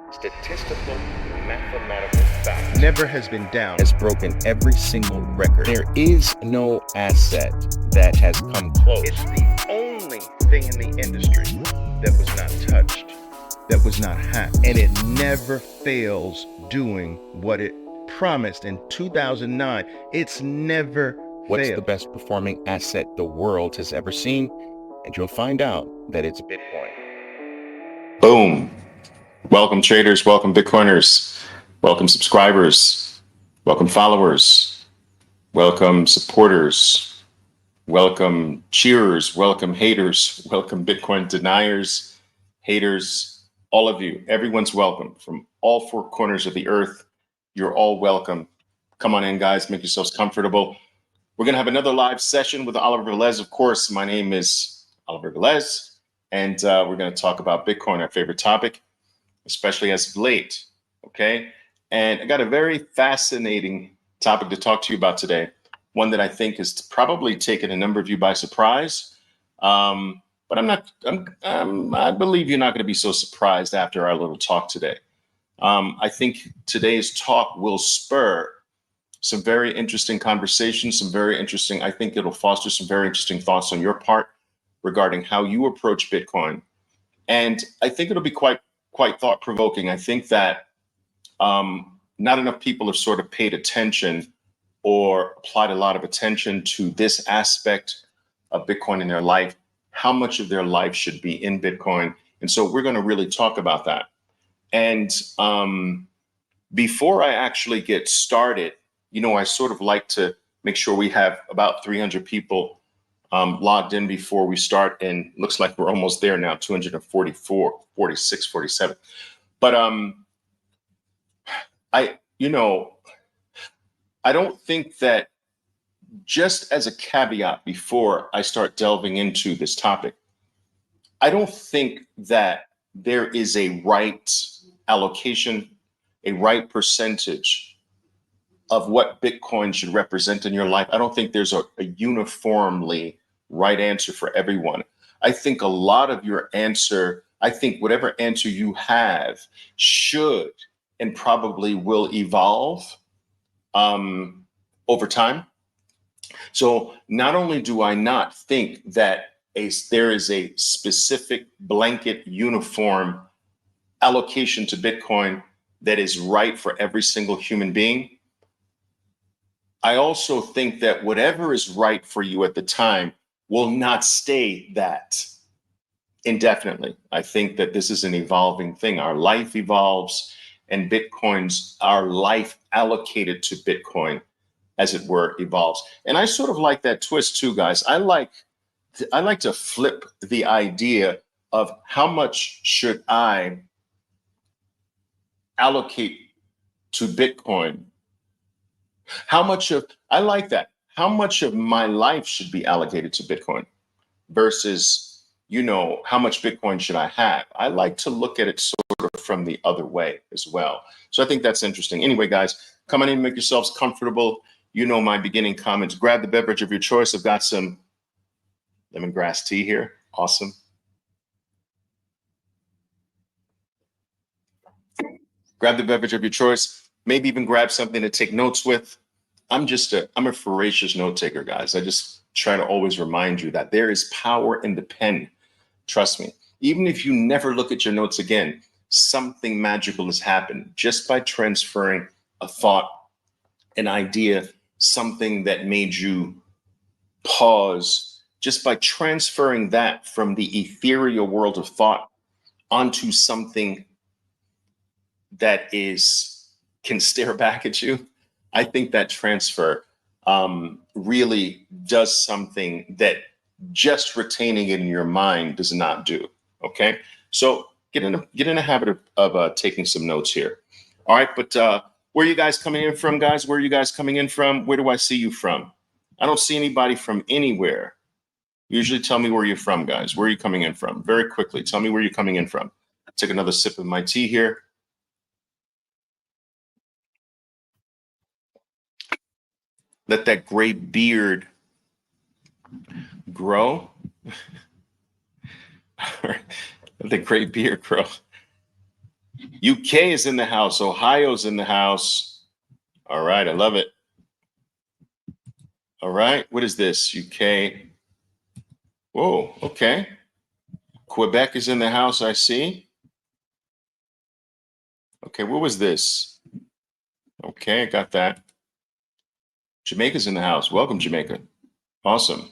Statistical, mathematical fact never has been down. has broken every single record. There is no asset that has come close. It's the only thing in the industry that was not touched, that was not hacked, and it never fails doing what it promised in 2009. It's never What's failed. the best performing asset the world has ever seen? And you'll find out that it's Bitcoin. Boom. Welcome traders, welcome Bitcoiners, welcome subscribers, welcome followers, welcome supporters, welcome cheerers, welcome haters, welcome Bitcoin deniers, haters, all of you. Everyone's welcome from all four corners of the earth. You're all welcome. Come on in, guys, make yourselves comfortable. We're going to have another live session with Oliver Velez, of course. My name is Oliver Velez, and we're going to talk about Bitcoin, our favorite topic, especially as of late, okay? And I got a very fascinating topic to talk to you about today, one that I think has probably taken a number of you by surprise. But I believe you're not going to be so surprised after our little talk today. I think today's talk will spur some very interesting conversations, I think it'll foster some very interesting thoughts on your part regarding how you approach Bitcoin. And I think it'll be quite thought-provoking. I think that not enough people have sort of paid attention or applied a lot of attention to this aspect of Bitcoin in their life, how much of their life should be in Bitcoin. And so we're going to really talk about that. And before I actually get started, I sort of like to make sure we have about 300 people logged in before we start, and looks like we're almost there now, 244, 46, 47. But I don't think that, just as a caveat before I start delving into this topic, I don't think that there is a right allocation, a right percentage of what Bitcoin should represent in your life. I don't think there's a uniformly right answer for everyone. I think a lot of your answer, whatever answer you have should and probably will evolve over time. So not only do I not think that there is a specific blanket uniform allocation to Bitcoin that is right for every single human being, I also think that whatever is right for you at the time will not stay that indefinitely. I think that this is an evolving thing. Our life evolves, and our life allocated to Bitcoin, as it were, evolves. And I sort of like that twist too, guys. I like to flip the idea of how much should I allocate to Bitcoin. How much of my life should be allocated to Bitcoin versus, how much Bitcoin should I have? I like to look at it sort of from the other way as well. So I think that's interesting. Anyway, guys, come on in, make yourselves comfortable. My beginning comments. Grab the beverage of your choice. I've got some lemongrass tea here. Awesome. Grab the beverage of your choice. Maybe even grab something to take notes with. I'm a voracious note taker, guys. I just try to always remind you that there is power in the pen. Trust me. Even if you never look at your notes again, something magical has happened just by transferring a thought, an idea, something that made you pause, just by transferring that from the ethereal world of thought onto something that can stare back at you. I think that transfer really does something that just retaining it in your mind does not do. Okay, so get in a habit of taking some notes here. All right, but where are you guys coming in from, guys? Where are you guys coming in from? Where do I see you from? I don't see anybody from anywhere. Usually tell me where you're from, guys. Where are you coming in from? Very quickly, tell me where you're coming in from. Take another sip of my tea here. Let that gray beard grow. Let the gray beard grow. UK is in the house. Ohio's in the house. All right. I love it. All right. What is this? UK. Whoa. Okay. Quebec is in the house. I see. Okay. What was this? Okay. I got that. Jamaica's in the house. Welcome, Jamaica. Awesome.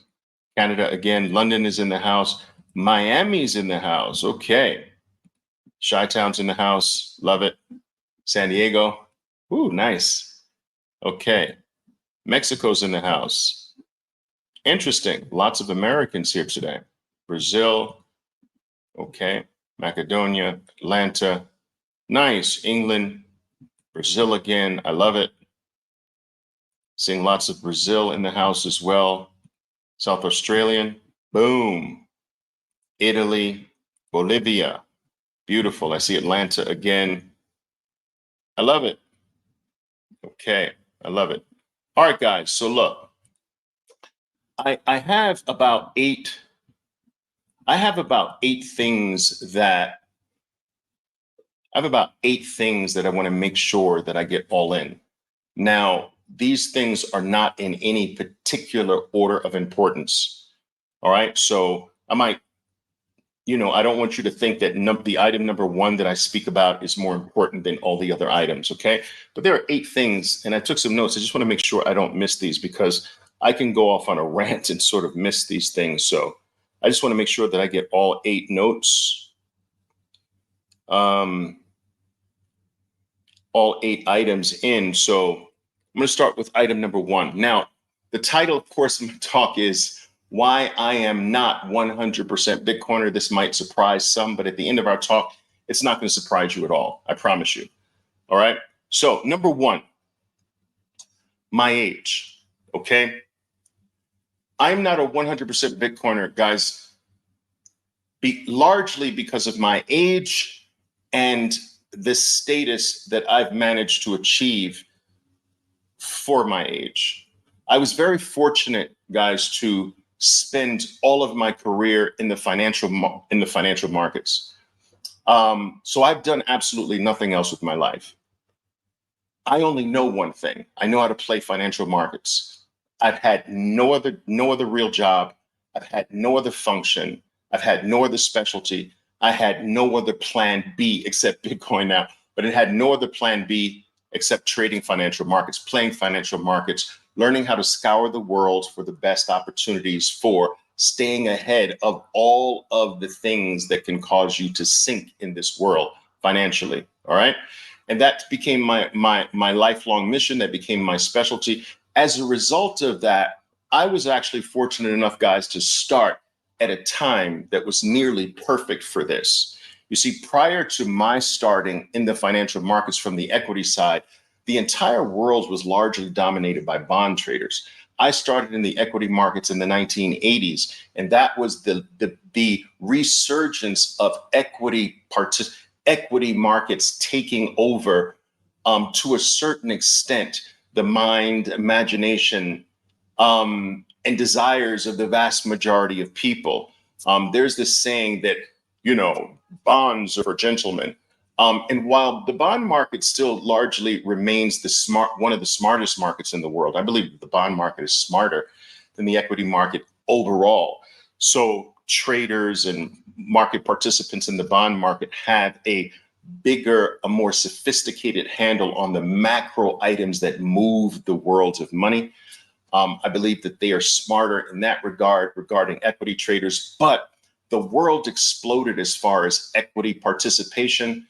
Canada again. London is in the house. Miami's in the house. Okay. Chi-Town's in the house. Love it. San Diego. Ooh, nice. Okay. Mexico's in the house. Interesting. Lots of Americans here today. Brazil. Okay. Macedonia. Atlanta. Nice. England. Brazil again. I love it. Seeing lots of Brazil in the house as well. South Australian. Boom. Italy. Bolivia. Beautiful. I see Atlanta again. I love it. Okay. I love it. All right, guys. So look, I have about eight things that I want to make sure that I get all in. Now, these things are not in any particular order of importance. All right. So I might, I don't want you to think that the item number one that I speak about is more important than all the other items. Okay. But there are 8 things, and I took some notes. I just want to make sure I don't miss these because I can go off on a rant and sort of miss these things. So I just want to make sure that I get all 8 notes. All 8 items in. So I'm going to start with item number 1. Now, the title, of course, of my talk is Why I Am Not 100% Bitcoiner. This might surprise some, but at the end of our talk, it's not going to surprise you at all. I promise you. All right. So number 1, my age. Okay. I'm not a 100% Bitcoiner, guys, largely because of my age and the status that I've managed to achieve for my age. I was very fortunate, guys, to spend all of my career in the financial markets. So I've done absolutely nothing else with my life. I only know one thing. I know how to play financial markets. I've had no other real job. I've had no other function. I've had no other specialty. I had no other plan B except Bitcoin now, but it had no other plan B except trading financial markets, playing financial markets, learning how to scour the world for the best opportunities for staying ahead of all of the things that can cause you to sink in this world financially. All right. And that became my lifelong mission. That became my specialty. As a result of that, I was actually fortunate enough, guys, to start at a time that was nearly perfect for this. You see, prior to my starting in the financial markets from the equity side, the entire world was largely dominated by bond traders. I started in the equity markets in the 1980s, and that was the resurgence of equity markets taking over, to a certain extent, the mind, imagination, and desires of the vast majority of people. There's this saying that, bonds are for gentlemen. And while the bond market still largely remains one of the smartest markets in the world, I believe the bond market is smarter than the equity market overall. So traders and market participants in the bond market have a more sophisticated handle on the macro items that move the world of money. I believe that they are smarter in that regard regarding equity traders, but the world exploded as far as equity participation,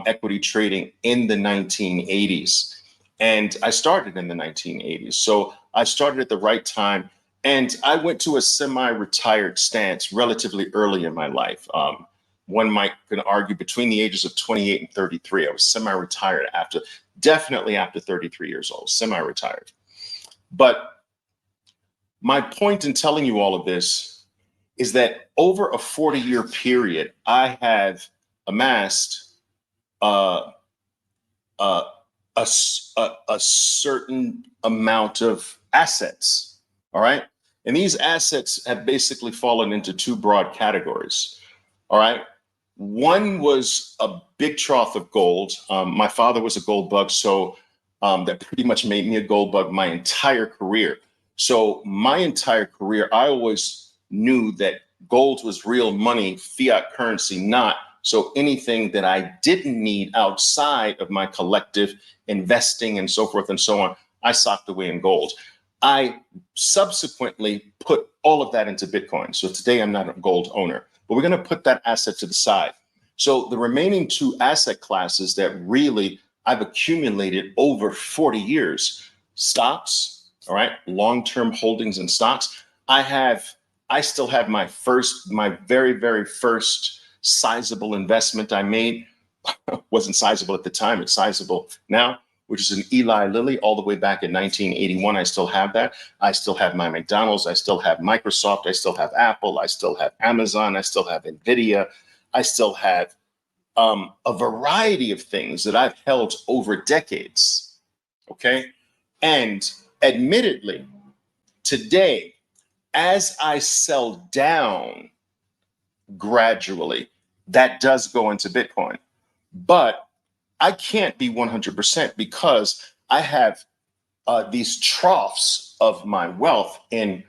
equity trading in the 1980s. And I started in the 1980s. So I started at the right time, and I went to a semi-retired stance relatively early in my life. One might can argue between the ages of 28 and 33. I was semi-retired definitely after 33 years old, semi-retired. But my point in telling you all of this is that over a 40-year period, I have amassed a certain amount of assets. All right. And these assets have basically fallen into 2 broad categories. All right. One was a big trough of gold. My father was a gold bug, so that pretty much made me a gold bug my entire career. So my entire career, I always knew that gold was real money, fiat currency, not. So anything that I didn't need outside of my collective investing and so forth and so on, I socked away in gold. I subsequently put all of that into Bitcoin. So today I'm not a gold owner, but we're going to put that asset to the side. So the remaining two asset classes that really I've accumulated over 40 years, stocks, all right, long-term holdings in stocks. I still have my very, very first sizable investment I made. Wasn't sizable at the time, it's sizable now, which is an Eli Lilly all the way back in 1981. I still have that. I still have my McDonald's. I still have Microsoft. I still have Apple. I still have Amazon. I still have Nvidia. I still have a variety of things that I've held over decades. Okay. And admittedly, today, as I sell down gradually, that does go into Bitcoin. But I can't be 100% because I have these troughs of my wealth in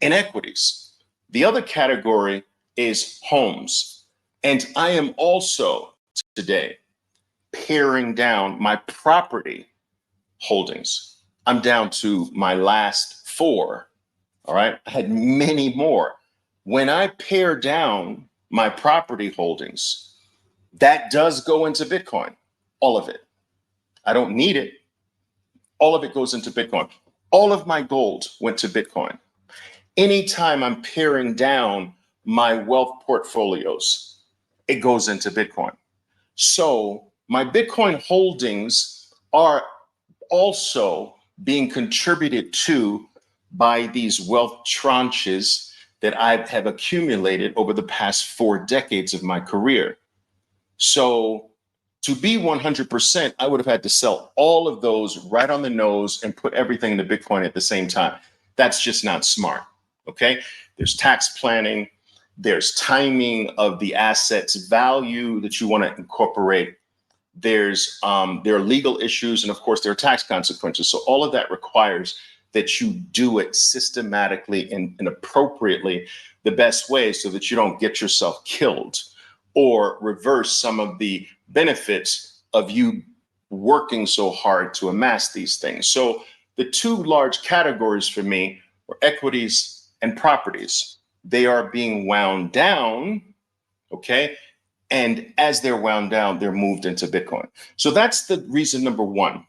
equities. The other category is homes. And I am also today paring down my property holdings. I'm down to my last 4. All right. I had many more. When I pare down my property holdings, that does go into Bitcoin, all of it. I don't need it. All of it goes into Bitcoin. All of my gold went to Bitcoin. Anytime I'm paring down my wealth portfolios, it goes into Bitcoin. So my Bitcoin holdings are also being contributed to by these wealth tranches that I have accumulated over the past 4 decades of my career. So to be 100%, I would have had to sell all of those right on the nose and put everything into Bitcoin at the same time. That's just not smart. Okay. There's tax planning. There's timing of the asset's value that you want to incorporate. There are legal issues. And of course, there are tax consequences. So all of that requires that you do it systematically and appropriately the best way so that you don't get yourself killed or reverse some of the benefits of you working so hard to amass these things. So the two large categories for me were equities and properties. They are being wound down, okay? And as they're wound down, they're moved into Bitcoin. So that's the reason number one.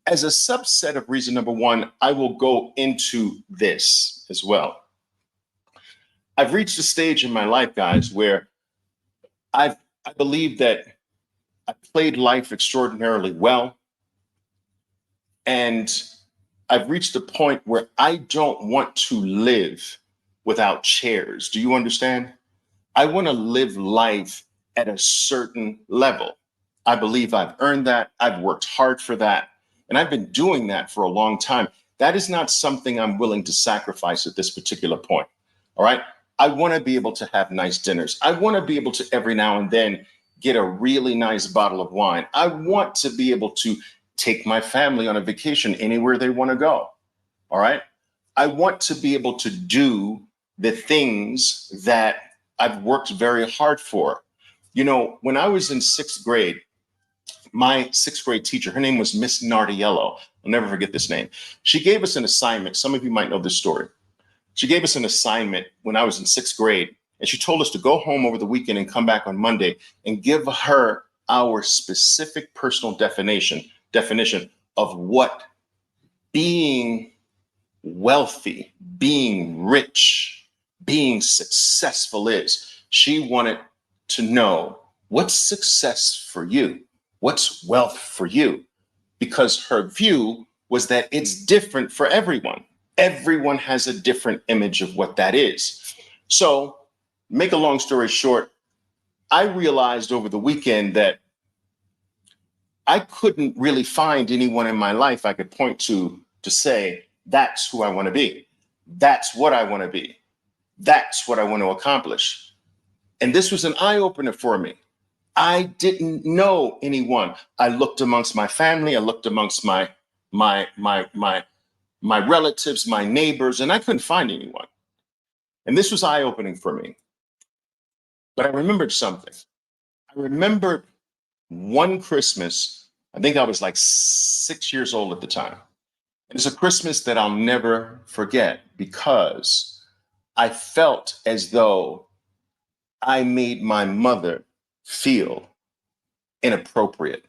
As a subset of reason number one, I will go into this as well. I've reached a stage in my life, guys, where I believe that I played life extraordinarily well. And I've reached a point where I don't want to live without chairs. Do you understand? I want to live life at a certain level. I believe I've earned that. I've worked hard for that. And I've been doing that for a long time. That is not something I'm willing to sacrifice at this particular point. All right. I want to be able to have nice dinners. I want to be able to every now and then get a really nice bottle of wine. I want to be able to take my family on a vacation anywhere they want to go. All right. I want to be able to do the things that I've worked very hard for. You know, when I was in 6th grade, my 6th grade teacher, her name was Miss Nardiello. I'll never forget this name. She gave us an assignment. Some of you might know this story. She gave us an assignment when I was in 6th grade, and she told us to go home over the weekend and come back on Monday and give her our specific personal definition of what being wealthy, being rich, being successful is. She wanted to know, what's success for you? What's wealth for you? Because her view was that it's different for everyone. Everyone has a different image of what that is. So, make a long story short, I realized over the weekend that I couldn't really find anyone in my life I could point to say, that's who I want to be. That's what I want to be. That's what I want to accomplish. And this was an eye-opener for me. I didn't know anyone. I looked amongst my family, I looked amongst my relatives, my neighbors, and I couldn't find anyone. And this was eye-opening for me. But I remembered something. I remembered one Christmas, I think I was like 6 years old at the time. It's a Christmas that I'll never forget because I felt as though I made my mother feel inappropriate.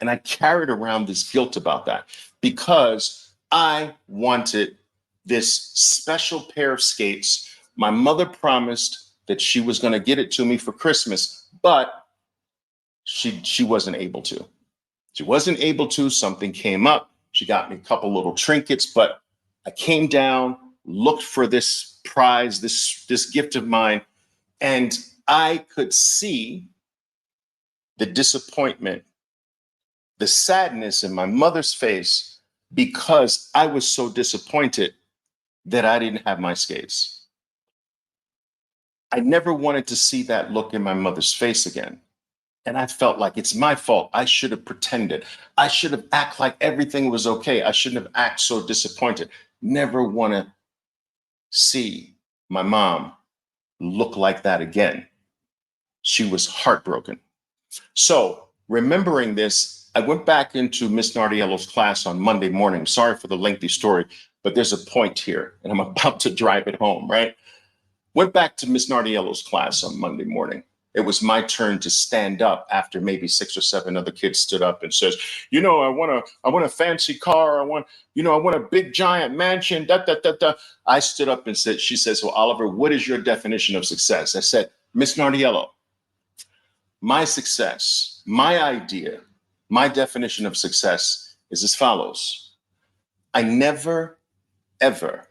And I carried around this guilt about that because I wanted this special pair of skates. My mother promised that she was going to get it to me for Christmas, but she wasn't able to. She wasn't able to. Something came up. She got me a couple little trinkets, but I came down, looked for this prize, this gift of mine, and I could see the disappointment, the sadness in my mother's face because I was so disappointed that I didn't have my skates. I never wanted to see that look in my mother's face again. And I felt like it's my fault. I should have pretended. I should have acted like everything was okay. I shouldn't have acted so disappointed. Never want to see my mom look like that again. She was heartbroken. So remembering this, I went back into Miss Nardiello's class on Monday morning. Sorry for the lengthy story, but there's a point here and I'm about to drive it home, right? Went back to Miss Nardiello's class on Monday morning. It was my turn to stand up after maybe 6 or 7 other kids stood up and says, you know, I want a fancy car. I want a big giant mansion. I stood up and said, she says, well, Oliver, what is your definition of success? I said, Miss Nardiello, my success, my idea, my definition of success is as follows. I never, ever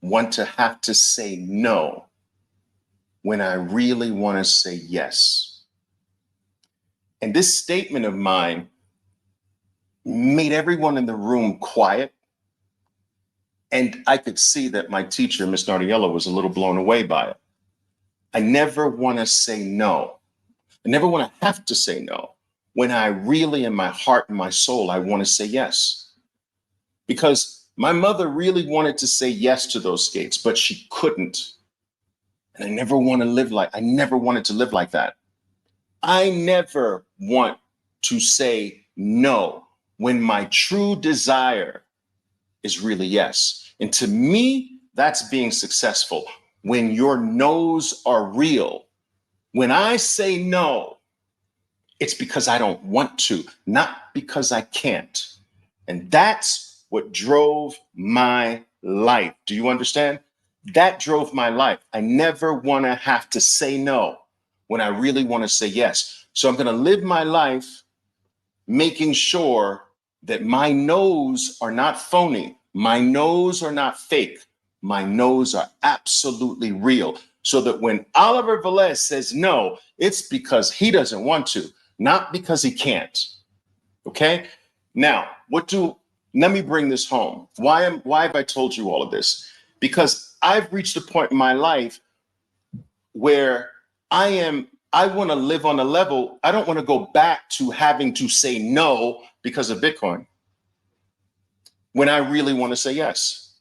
want to have to say no when I really want to say yes. And this statement of mine made everyone in the room quiet. And I could see that my teacher, Miss Nardiello, was a little blown away by it. I never want to say no. I never want to have to say no when I really, in my heart and my soul, I want to say yes. Because my mother really wanted to say yes to those skates, but she couldn't. And I never wanted to live like that. I never want to say no when my true desire is really yes. And to me, that's being successful. When your no's are real. When I say no, it's because I don't want to, not because I can't. And that's what drove my life. Do you understand? That drove my life. I never want to have to say no when I really want to say yes. So I'm going to live my life making sure that my no's are not phony. My no's are not fake. My no's are absolutely real. So that when Oliver Velez says no, it's because he doesn't want to, not because he can't. Okay? Now, let me bring this home. Why have I told you all of this? Because I've reached a point in my life where I want to live on a level. I don't want to go back to having to say no because of Bitcoin when I really want to say yes.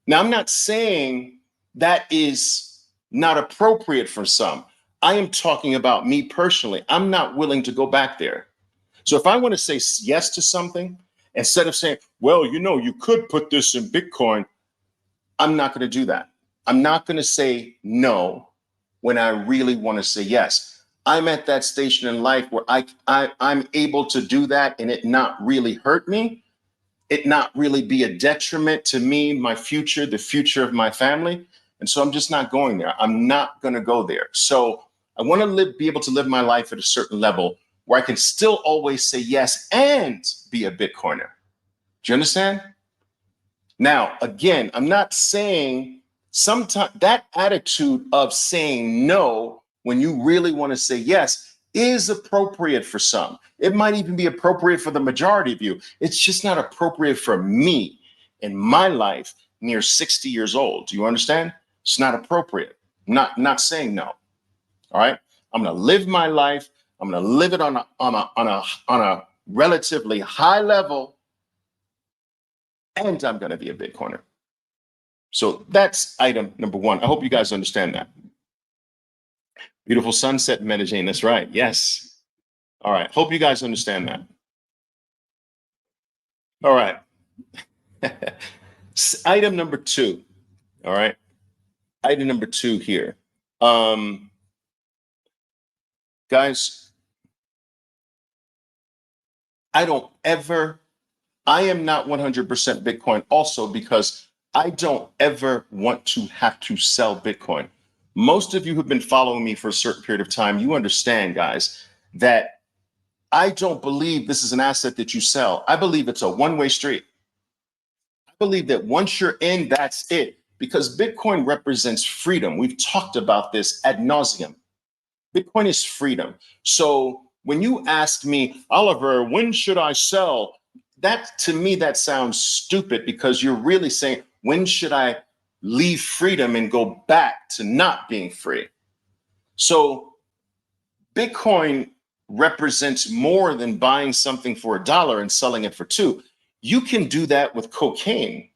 Now, I'm not saying that is not appropriate for some. I am talking about me personally. I'm not willing to go back there. So if I want to say yes to something, instead of saying, well, you could put this in Bitcoin, I'm not going to do that. I'm not going to say no when I really want to say yes. I'm at that station in life where I'm able to do that and it not really hurt me, it not really be a detriment to me, my future, the future of my family. And so I'm just not going there. I'm not going to go there. So I want to be able to live my life at a certain level where I can still always say yes and be a Bitcoiner. Do you understand? Now, again, I'm not saying sometimes that attitude of saying no when you really want to say yes is appropriate for some. It might even be appropriate for the majority of you. It's just not appropriate for me in my life near 60 years old. Do you understand? It's not appropriate. Not saying no. All right. I'm going to live my life. I'm going to live it on a relatively high level, and I'm going to be a Bitcoiner. So that's item number one. I hope you guys understand that. Beautiful sunset, Medellin. That's right. Yes. All right. Hope you guys understand that. All right. Item number two. All right. Item number two here. Guys, I am not 100% Bitcoin also because I don't ever want to have to sell Bitcoin. Most of you who've been following me for a certain period of time, you understand, guys, that I don't believe this is an asset that you sell. I believe it's a one-way street. I believe that once you're in, that's it, because Bitcoin represents freedom. We've talked about this ad nauseum. Bitcoin is freedom. So when you ask me, Oliver, when should I sell? That, to me, that sounds stupid, because you're really saying, when should I leave freedom and go back to not being free? So Bitcoin represents more than buying something for $1 and selling it for $2. You can do that with cocaine.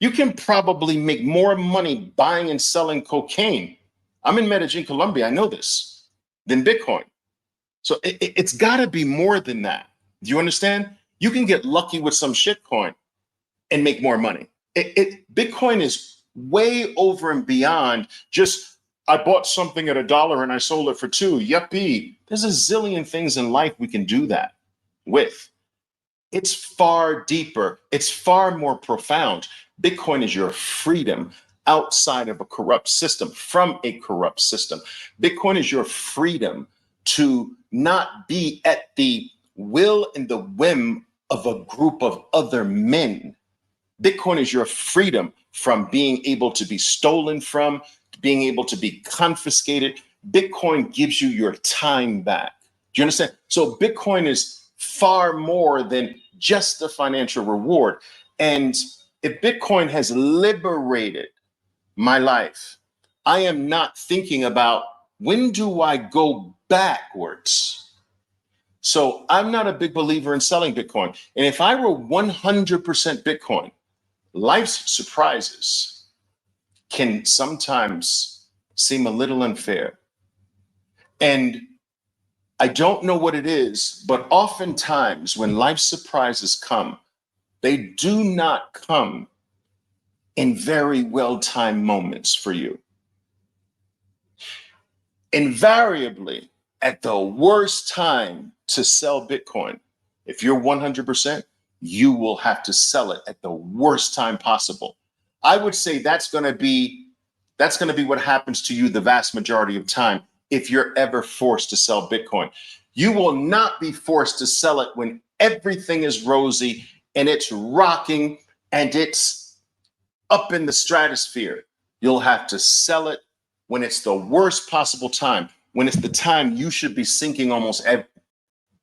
You can probably make more money buying and selling cocaine. I'm in Medellin, Colombia. I know this, than Bitcoin. So it's got to be more than that. Do you understand? You can get lucky with some shitcoin and make more money. Bitcoin is way over and beyond just, I bought something at $1 and I sold it for $2. Yuppie. There's a zillion things in life we can do that with. It's far deeper. It's far more profound. Bitcoin is your freedom outside of a corrupt system, from a corrupt system. Bitcoin is your freedom to not be at the will and the whim of a group of other men. Bitcoin is your freedom from being able to be stolen from, being able to be confiscated. Bitcoin gives you your time back. Do you understand? So Bitcoin is far more than just a financial reward. And if Bitcoin has liberated my life, I am not thinking about, when do I go backwards? So I'm not a big believer in selling Bitcoin. And if I were 100% Bitcoin, life's surprises can sometimes seem a little unfair. And I don't know what it is, but oftentimes when life surprises come, they do not come in very well-timed moments for you. Invariably, at the worst time to sell Bitcoin, if you're 100%, you will have to sell it at the worst time possible. I would say that's going to be what happens to you the vast majority of time if you're ever forced to sell Bitcoin. You will not be forced to sell it when everything is rosy and it's rocking and it's up in the stratosphere. You'll have to sell it when it's the worst possible time, when it's the time you should be sinking almost every.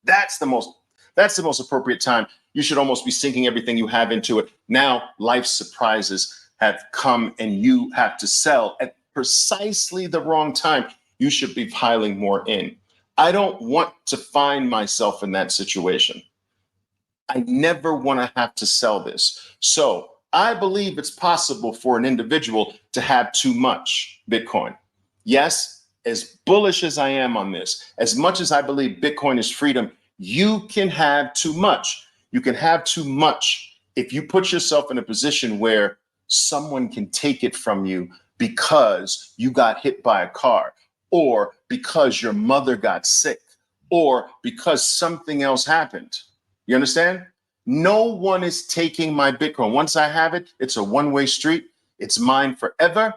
That's the most appropriate time. You should almost be sinking everything you have into it. Now life surprises have come and you have to sell at precisely the wrong time. You should be piling more in. I don't want to find myself in that situation. I never want to have to sell this. So I believe it's possible for an individual to have too much Bitcoin. Yes, as bullish as I am on this, as much as I believe Bitcoin is freedom, you can have too much. You can have too much if you put yourself in a position where someone can take it from you because you got hit by a car, or because your mother got sick, or because something else happened. You understand? No one is taking my Bitcoin. Once I have it, it's a one-way street. It's mine forever.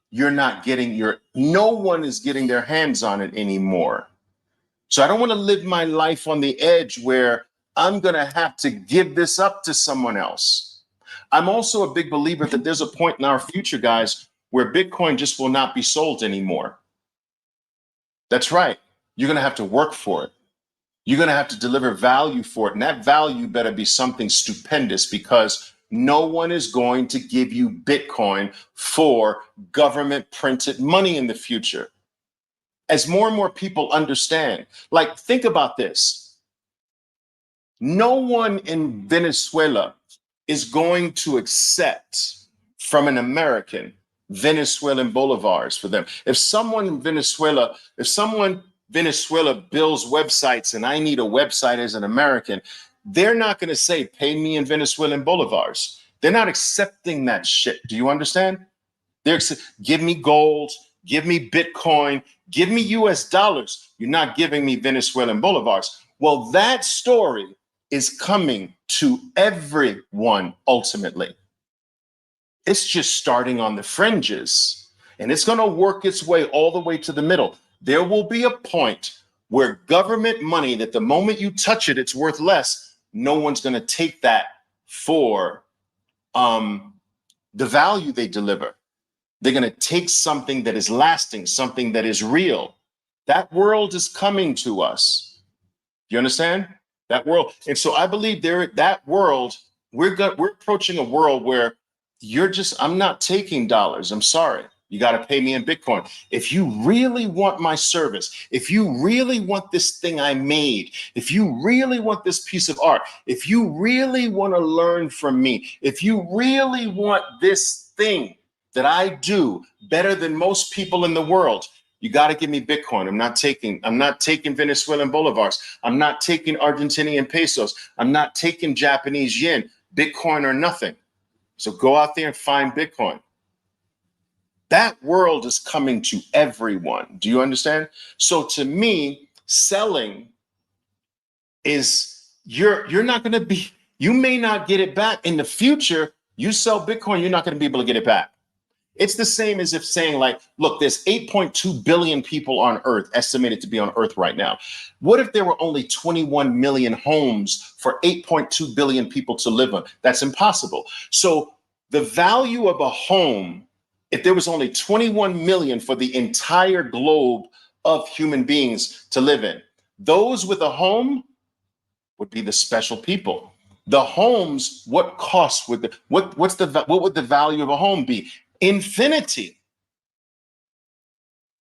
You're not getting no one is getting their hands on it anymore. So I don't want to live my life on the edge where I'm going to have to give this up to someone else. I'm also a big believer that there's a point in our future, guys, where Bitcoin just will not be sold anymore. That's right. You're going to have to work for it. You're going to have to deliver value for it. And that value better be something stupendous, because no one is going to give you Bitcoin for government printed money in the future. As more and more people understand, like, think about this. No one in Venezuela is going to accept from an American Venezuelan bolivars for them. If someone in Venezuela, Venezuela builds websites and I need a website as an American, they're not going to say, pay me in Venezuelan bolivars. They're not accepting that shit. Do you understand? They're give me gold, give me Bitcoin, give me US dollars. You're not giving me Venezuelan bolivars. Well, that story is coming to everyone ultimately. It's just starting on the fringes, and it's going to work its way all the way to the middle. There will be a point where government money, that the moment you touch it, it's worth less. No one's going to take that for the value they deliver. They're going to take something that is lasting, something that is real. That world is coming to us. Do you understand? That world. And so I believe that world, we're approaching a world where I'm not taking dollars. I'm sorry. You got to pay me in Bitcoin. If you really want my service, if you really want this thing I made, if you really want this piece of art, if you really want to learn from me, if you really want this thing that I do better than most people in the world, you got to give me Bitcoin. I'm not taking Venezuelan bolivars. I'm not taking Argentinian pesos. I'm not taking Japanese yen. Bitcoin or nothing. So go out there and find Bitcoin. That world is coming to everyone. Do you understand? So to me, selling is you're not going to be, you may not get it back in the future. You sell Bitcoin, you're not going to be able to get it back. It's the same as if saying, like, look, there's 8.2 billion people on Earth, estimated to be on Earth right now. What if there were only 21 million homes for 8.2 billion people to live on? That's impossible. So the value of a home, if there was only 21 million for the entire globe of human beings to live in, those with a home would be the special people. The homes, what cost would what would the value of a home be? Infinity.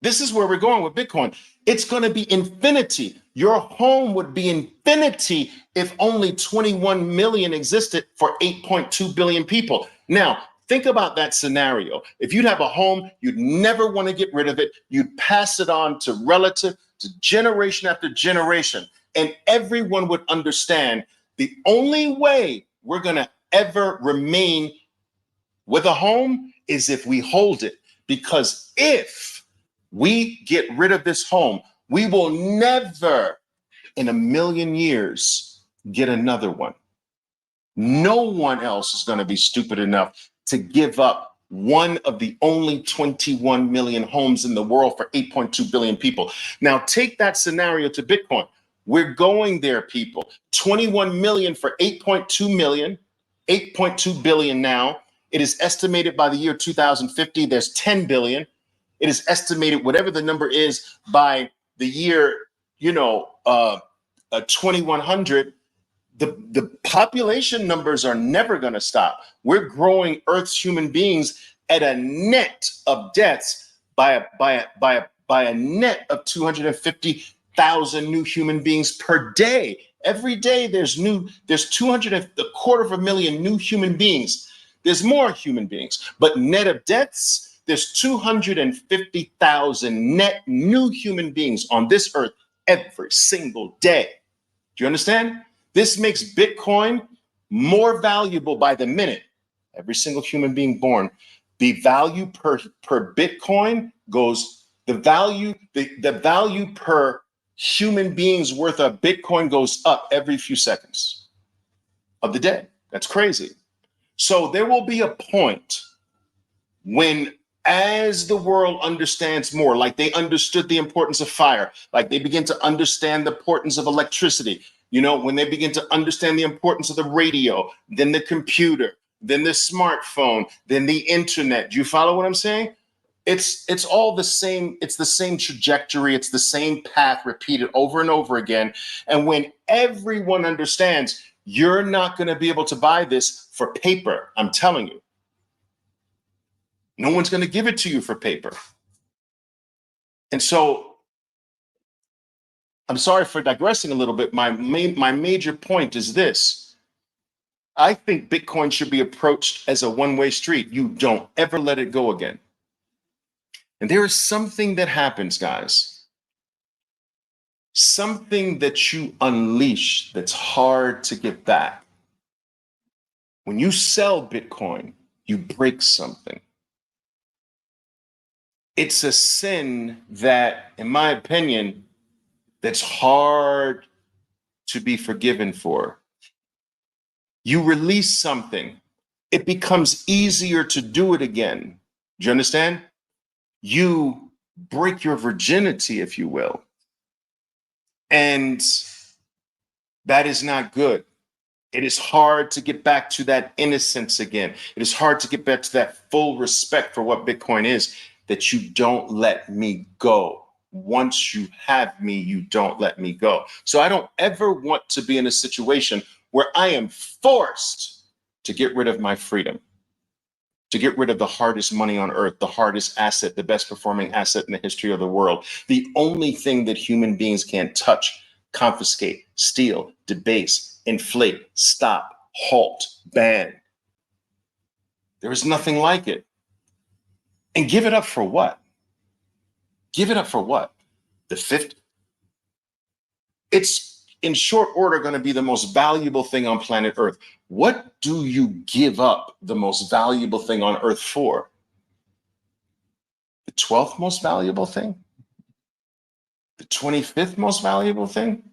This is where we're going with Bitcoin. It's going to be infinity. Your home would be infinity if only 21 million existed for 8.2 billion people. Now, think about that scenario. If you'd have a home, you'd never want to get rid of it. You'd pass it on to relative, to generation after generation. And everyone would understand the only way we're going to ever remain with a home is if we hold it. Because if we get rid of this home, we will never in a million years get another one. No one else is going to be stupid enough to give up one of the only 21 million homes in the world for 8.2 billion people. Now take that scenario to Bitcoin. We're going there, people. 21 million for 8.2 million, 8.2 billion now. It is estimated by the year 2050, there's 10 billion. It is estimated, whatever the number is, by the year, 2100. The population numbers are never going to stop. We're growing Earth's human beings at a net of deaths by a net of 250,000 new human beings per day. Every day there's 250,000 new human beings. There's more human beings, but net of deaths, there's 250,000 net new human beings on this earth every single day. Do you understand? This makes Bitcoin more valuable by the minute. Every single human being born, the value per Bitcoin goes, the value per human being's worth of Bitcoin goes up every few seconds of the day. That's crazy. So there will be a point when, as the world understands more, like they understood the importance of fire, like they begin to understand the importance of electricity, when they begin to understand the importance of the radio, then the computer, then the smartphone, then the internet. Do you follow what I'm saying? It's all the same. It's the same trajectory. It's the same path repeated over and over again. And when everyone understands, you're not going to be able to buy this for paper. I'm telling you. No one's going to give it to you for paper. And so I'm sorry for digressing a little bit. My major point is this. I think Bitcoin should be approached as a one-way street. You don't ever let it go again. And there is something that happens, guys. Something that you unleash that's hard to get back. When you sell Bitcoin, you break something. It's a sin that, in my opinion, that's hard to be forgiven for. You release something, it becomes easier to do it again. Do you understand? You break your virginity, if you will. And that is not good. It is hard to get back to that innocence again. It is hard to get back to that full respect for what Bitcoin is, that you don't let me go. Once you have me, you don't let me go. So I don't ever want to be in a situation where I am forced to get rid of my freedom, to get rid of the hardest money on earth, the hardest asset, the best performing asset in the history of the world. The only thing that human beings can't touch, confiscate, steal, debase, inflate, stop, halt, ban. There is nothing like it. And give it up for what? Give it up for what? The fifth? It's in short order going to be the most valuable thing on planet Earth. What do you give up the most valuable thing on Earth for? The 12th most valuable thing? The 25th most valuable thing?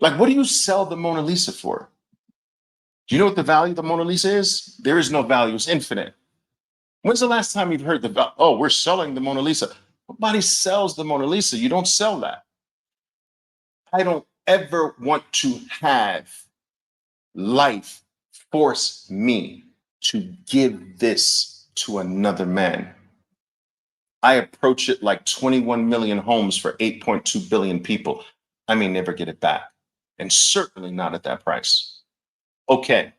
Like, what do you sell the Mona Lisa for? Do you know what the value of the Mona Lisa is? There is no value. It's infinite. When's the last time you've heard oh, we're selling the Mona Lisa? Nobody sells the Mona Lisa. You don't sell that. I don't ever want to have life force me to give this to another man. I approach it like 21 million homes for 8.2 billion people. I may never get it back, and certainly not at that price. Okay,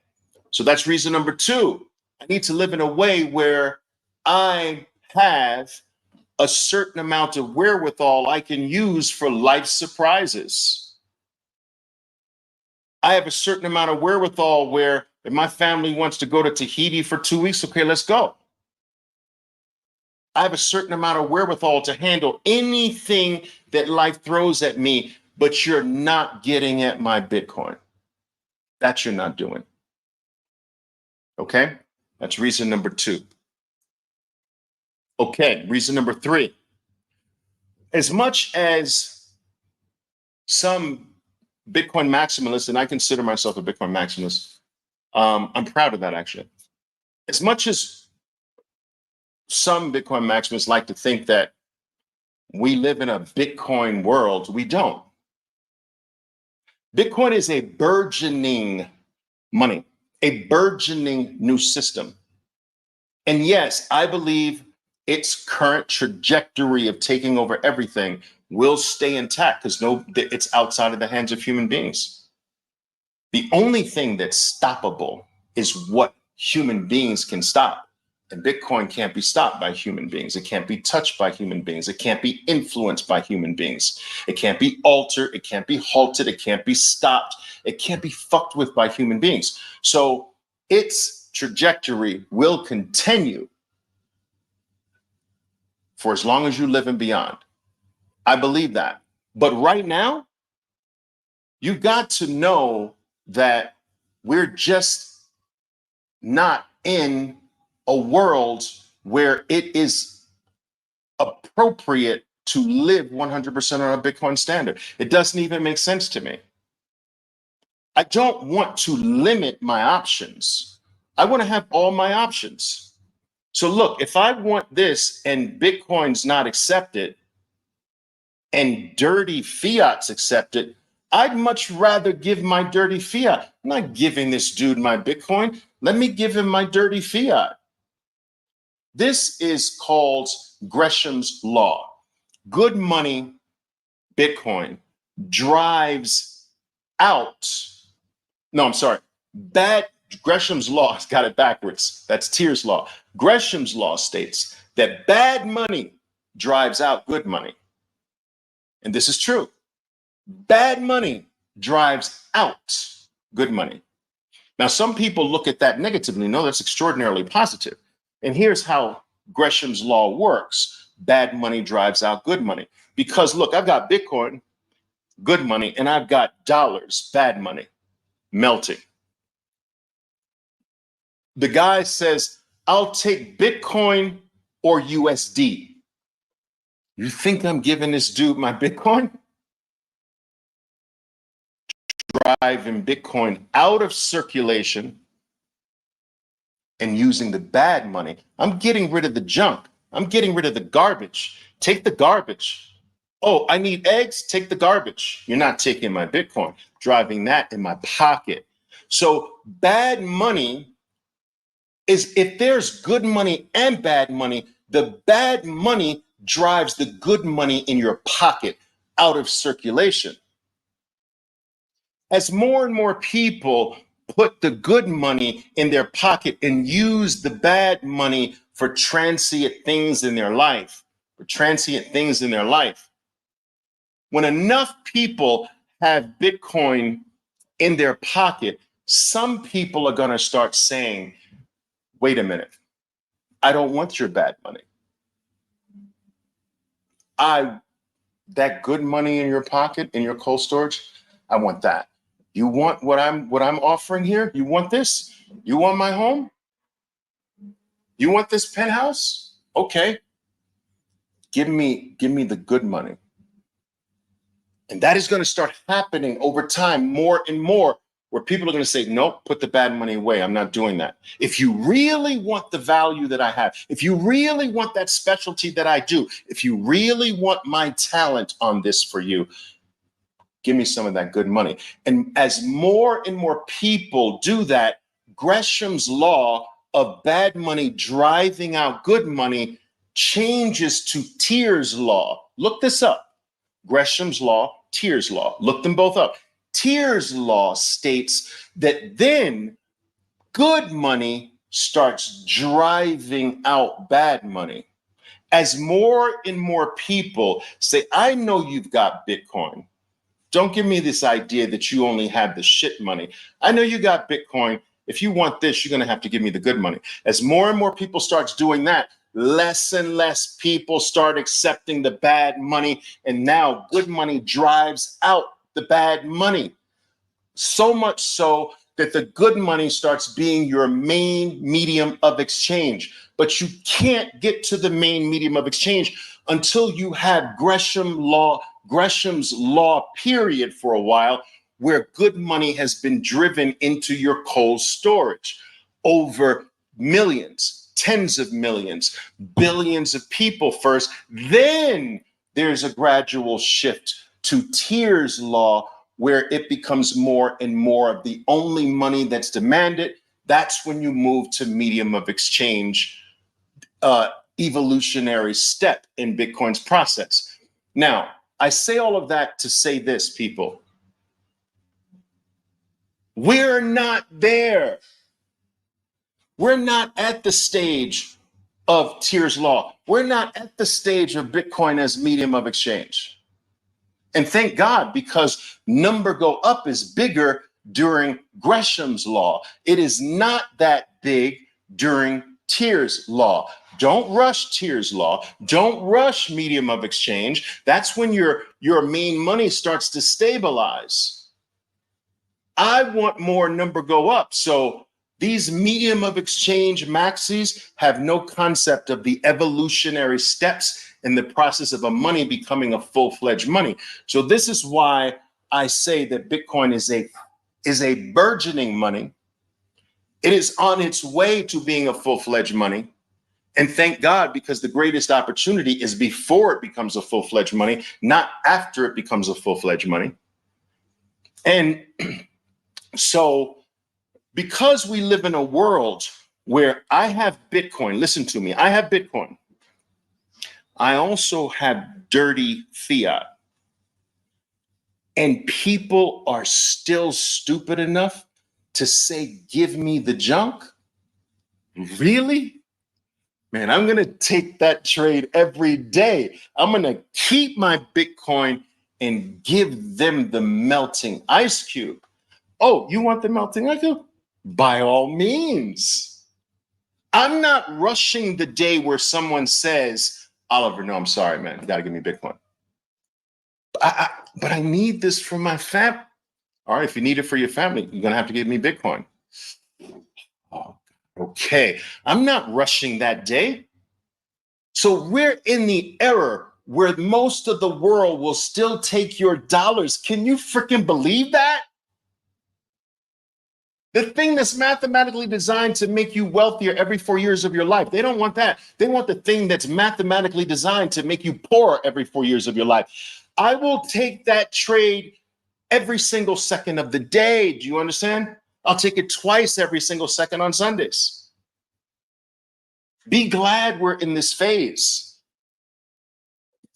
so that's reason number 2. I need to live in a way where I have a certain amount of wherewithal I can use for life surprises. I have a certain amount of wherewithal where if my family wants to go to Tahiti for 2 weeks, okay, let's go. I have a certain amount of wherewithal to handle anything that life throws at me, but you're not getting at my Bitcoin. That you're not doing. Okay, that's reason number 2. Okay, reason number 3. As much as some Bitcoin maximalists, and I consider myself a Bitcoin maximalist, I'm proud of that actually. As much as some Bitcoin maximalists like to think that we live in a Bitcoin world, we don't. Bitcoin is a burgeoning money, a burgeoning new system. And yes, I believe its current trajectory of taking over everything will stay intact because it's outside of the hands of human beings. The only thing that's stoppable is what human beings can stop. And Bitcoin can't be stopped by human beings. It can't be touched by human beings. It can't be influenced by human beings. It can't be altered. It can't be halted. It can't be stopped. It can't be fucked with by human beings. So its trajectory will continue for as long as you live and beyond. I believe that. But right now, you've got to know that we're just not in a world where it is appropriate to live 100% on a Bitcoin standard. It doesn't even make sense to me. I don't want to limit my options. I want to have all my options. So look, if I want this and Bitcoin's not accepted and dirty fiat's accepted, I'd much rather give my dirty fiat. I'm not giving this dude my Bitcoin. Let me give him my dirty fiat. This is called Gresham's law. Good money, Bitcoin, drives out. No, I'm sorry. Gresham's law, got it backwards. That's Tier's law. Gresham's law states that bad money drives out good money. And this is true. Bad money drives out good money. Now, some people look at that negatively. No, that's extraordinarily positive. And here's how Gresham's law works. Bad money drives out good money. Because look, I've got Bitcoin, good money, and I've got dollars, bad money, melting. The guy says, I'll take Bitcoin or USD. You think I'm giving this dude my Bitcoin? Driving Bitcoin out of circulation and using the bad money. I'm getting rid of the junk. I'm getting rid of the garbage. Take the garbage. Oh, I need eggs. Take the garbage. You're not taking my Bitcoin, driving that in my pocket. So bad money is, if there's good money and bad money, the bad money drives the good money in your pocket out of circulation. As more and more people put the good money in their pocket and use the bad money for transient things in their life, when enough people have Bitcoin in their pocket, some people are going to start saying, wait a minute, I don't want your bad money. That good money in your pocket, in your cold storage, I want that. You want what I'm offering here? You want this? You want my home? You want this penthouse? Okay. Give me the good money. And that is going to start happening over time, more and more, where people are going to say, nope, put the bad money away. I'm not doing that. If you really want the value that I have, if you really want that specialty that I do, if you really want my talent on this for you, give me some of that good money. And as more and more people do that, Gresham's law of bad money driving out good money changes to Tyr's law. Look this up. Gresham's law, Tyr's law. Look them both up. Tyr's law states that then good money starts driving out bad money. As more and more people say, I know you've got Bitcoin. Don't give me this idea that you only have the shit money. I know you got Bitcoin. If you want this, you're going to have to give me the good money. As more and more people starts doing that, less and less people start accepting the bad money. And now good money drives out the bad money. So much so that the good money starts being your main medium of exchange. But you can't get to the main medium of exchange until you have Gresham's law period for a while, where good money has been driven into your cold storage. Over millions, tens of millions, billions of people first. Then there's a gradual shift to Tyr's law, where it becomes more and more of the only money that's demanded. That's when you move to medium of exchange, evolutionary step in Bitcoin's process. Now, I say all of that to say this, people. We're not there. We're not at the stage of Tyr's law. We're not at the stage of Bitcoin as medium of exchange. And thank God, because number go up is bigger during Gresham's law. It is not that big during Tyr's law. Don't rush Tyr's law. Don't rush medium of exchange. That's when your main money starts to stabilize. I want more number go up. So these medium of exchange maxis have no concept of the evolutionary steps in the process of a money becoming a full-fledged money. So this is why I say that Bitcoin is a burgeoning money. It is on its way to being a full-fledged money. And thank God, because the greatest opportunity is before it becomes a full-fledged money, not after it becomes a full-fledged money. And so because we live in a world where I have Bitcoin, listen to me, I have Bitcoin. I also have dirty fiat. And people are still stupid enough to say, give me the junk? Really? Man, I'm going to take that trade every day. I'm going to keep my Bitcoin and give them the melting ice cube. Oh, you want the melting ice cube? By all means. I'm not rushing the day where someone says, Oliver, no, I'm sorry, man. You got to give me Bitcoin. But I need this for my family. All right, if you need it for your family, you're going to have to give me Bitcoin. Oh, okay. I'm not rushing that day. So we're in the era where most of the world will still take your dollars. Can you freaking believe that? The thing that's mathematically designed to make you wealthier every 4 years of your life. They don't want that. They want the thing that's mathematically designed to make you poorer every 4 years of your life. I will take that trade every single second of the day. Do you understand? I'll take it twice every single second on Sundays. Be glad we're in this phase.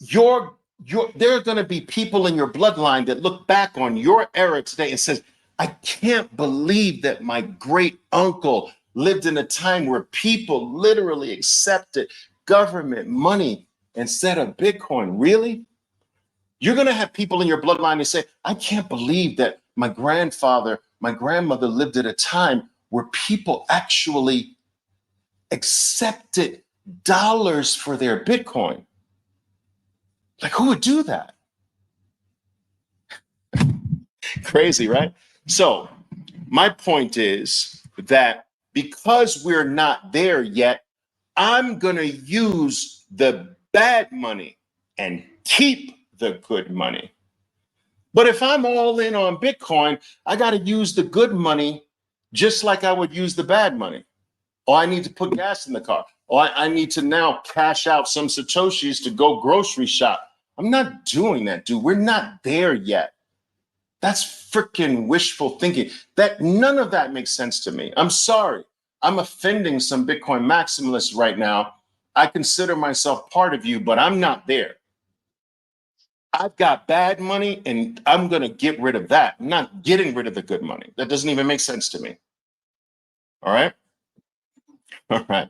There are going to be people in your bloodline that look back on your era today and says, I can't believe that my great uncle lived in a time where people literally accepted government money instead of Bitcoin. Really? You're going to have people in your bloodline that say, I can't believe that my grandfather, my grandmother lived at a time where people actually accepted dollars for their Bitcoin. Like, who would do that? Crazy, right? So my point is that because we're not there yet, I'm going to use the bad money and keep the good money. But if I'm all in on Bitcoin, I got to use the good money just like I would use the bad money. Or I need to put gas in the car. Or I need to now cash out some Satoshis to go grocery shop. I'm not doing that, dude. We're not there yet. That's freaking wishful thinking. None of that makes sense to me. I'm sorry. I'm offending some Bitcoin maximalists right now. I consider myself part of you, but I'm not there. I've got bad money and I'm going to get rid of that. I'm not getting rid of the good money. That doesn't even make sense to me. All right. All right.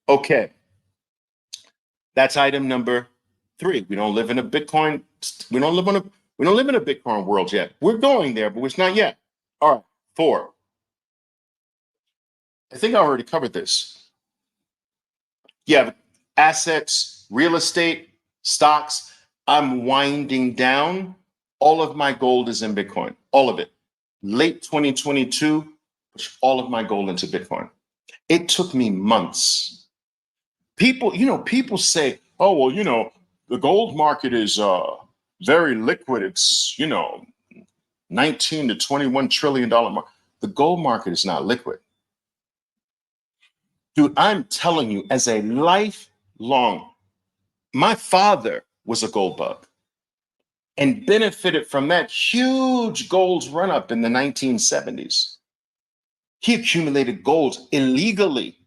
Okay. That's item number 3. We don't live in a Bitcoin. We don't live in a Bitcoin world yet. We're going there, but it's not yet. All right. 4. I think I already covered this. You have assets, real estate, stocks. I'm winding down. All of my gold is in Bitcoin. All of it. Late 2022, pushed all of my gold into Bitcoin. It took me months. People say, oh, well, the gold market is very liquid. It's, 19 to 21 trillion dollar market. The gold market is not liquid. Dude, I'm telling you, as a lifelong, my father was a gold bug and benefited from that huge gold run up in the 1970s. He accumulated gold illegally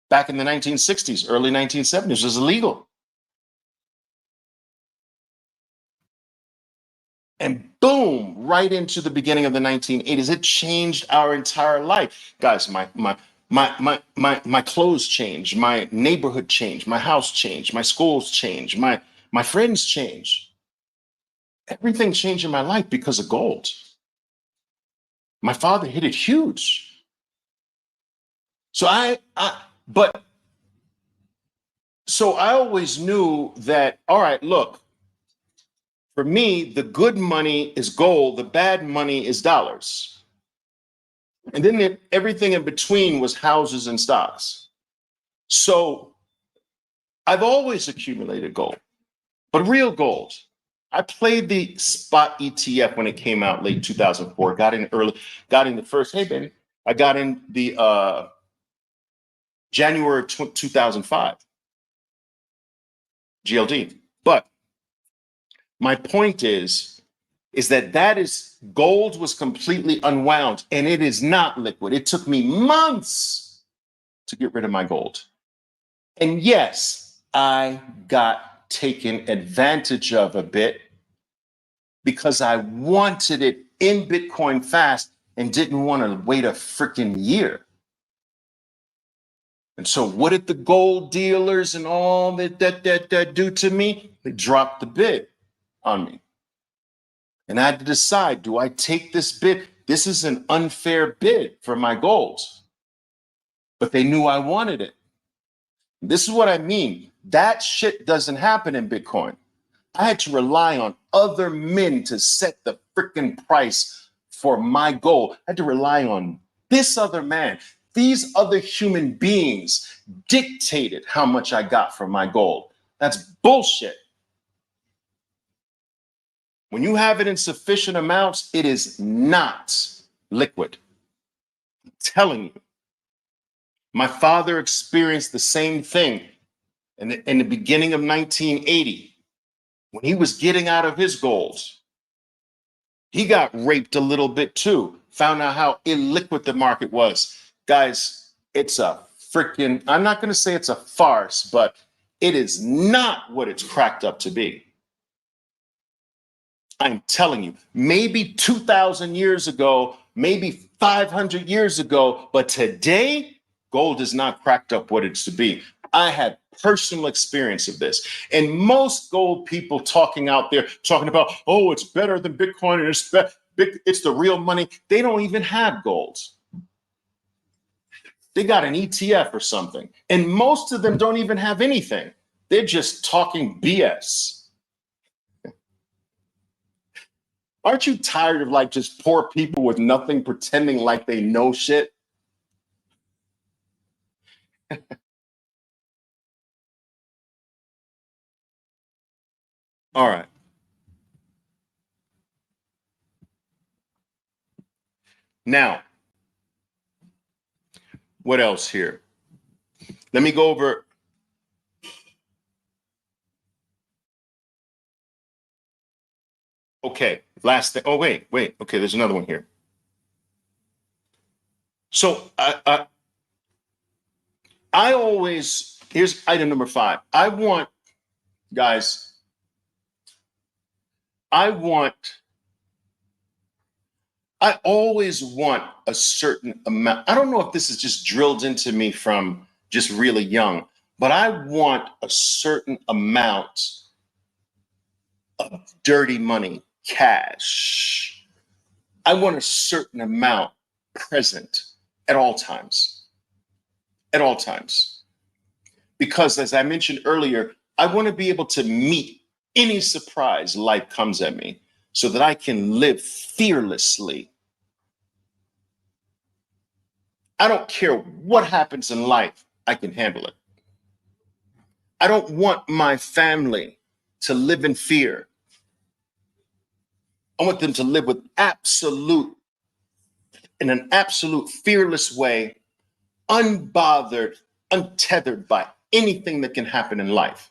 back in the 1960s, early 1970s. It was illegal. And boom, right into the beginning of the 1980s, it changed our entire life. Guys, my clothes changed, my neighborhood changed, my house changed, my schools changed, my friends changed. Everything changed in my life because of gold. My father hit it huge. So I always knew that, all right, look, for me, the good money is gold, the bad money is dollars. And then everything in between was houses and stocks. So I've always accumulated gold, but real gold. I played the spot ETF when it came out late 2004, got in the first, hey, baby, I got in the January 2005, GLD. But my point is that gold was completely unwound and it is not liquid. It took me months to get rid of my gold. And yes, I got taken advantage of a bit because I wanted it in Bitcoin fast and didn't want to wait a freaking year. And so what did the gold dealers and all that do to me? They dropped the bid. on me. And I had to decide, do I take this bid? This is an unfair bid for my gold. But they knew I wanted it. This is what I mean. That shit doesn't happen in Bitcoin. I had to rely on other men to set the freaking price for my gold. I had to rely on this other man. These other human beings dictated how much I got from my gold. That's bullshit. When you have it in sufficient amounts, it is not liquid. I'm telling you. My father experienced the same thing in the beginning of 1980 when he was getting out of his gold. He got raped a little bit too, found out how illiquid the market was. Guys, it's a freaking, I'm not going to say it's a farce, but it is not what it's cracked up to be. I'm telling you, maybe 2,000 years ago, maybe 500 years ago, but today, gold is not cracked up what it's to be. I had personal experience of this. And most gold people talking out there, talking about, oh, it's better than Bitcoin, and it's the real money. They don't even have gold. They got an ETF or something. And most of them don't even have anything. They're just talking BS. Aren't you tired of like just poor people with nothing pretending like they know shit? All right. Now, what else here? Let me go over. Okay, last thing. Oh, wait. Okay, there's another one here. So I always, here's item number 5. I always want a certain amount. I don't know if this is just drilled into me from just really young, but I want a certain amount of dirty money, cash. I want a certain amount present at all times. At all times. Because as I mentioned earlier, I want to be able to meet any surprise life comes at me so that I can live fearlessly. I don't care what happens in life, I can handle it. I don't want my family to live in fear. I want them to live with in an absolute fearless way, unbothered, untethered by anything that can happen in life.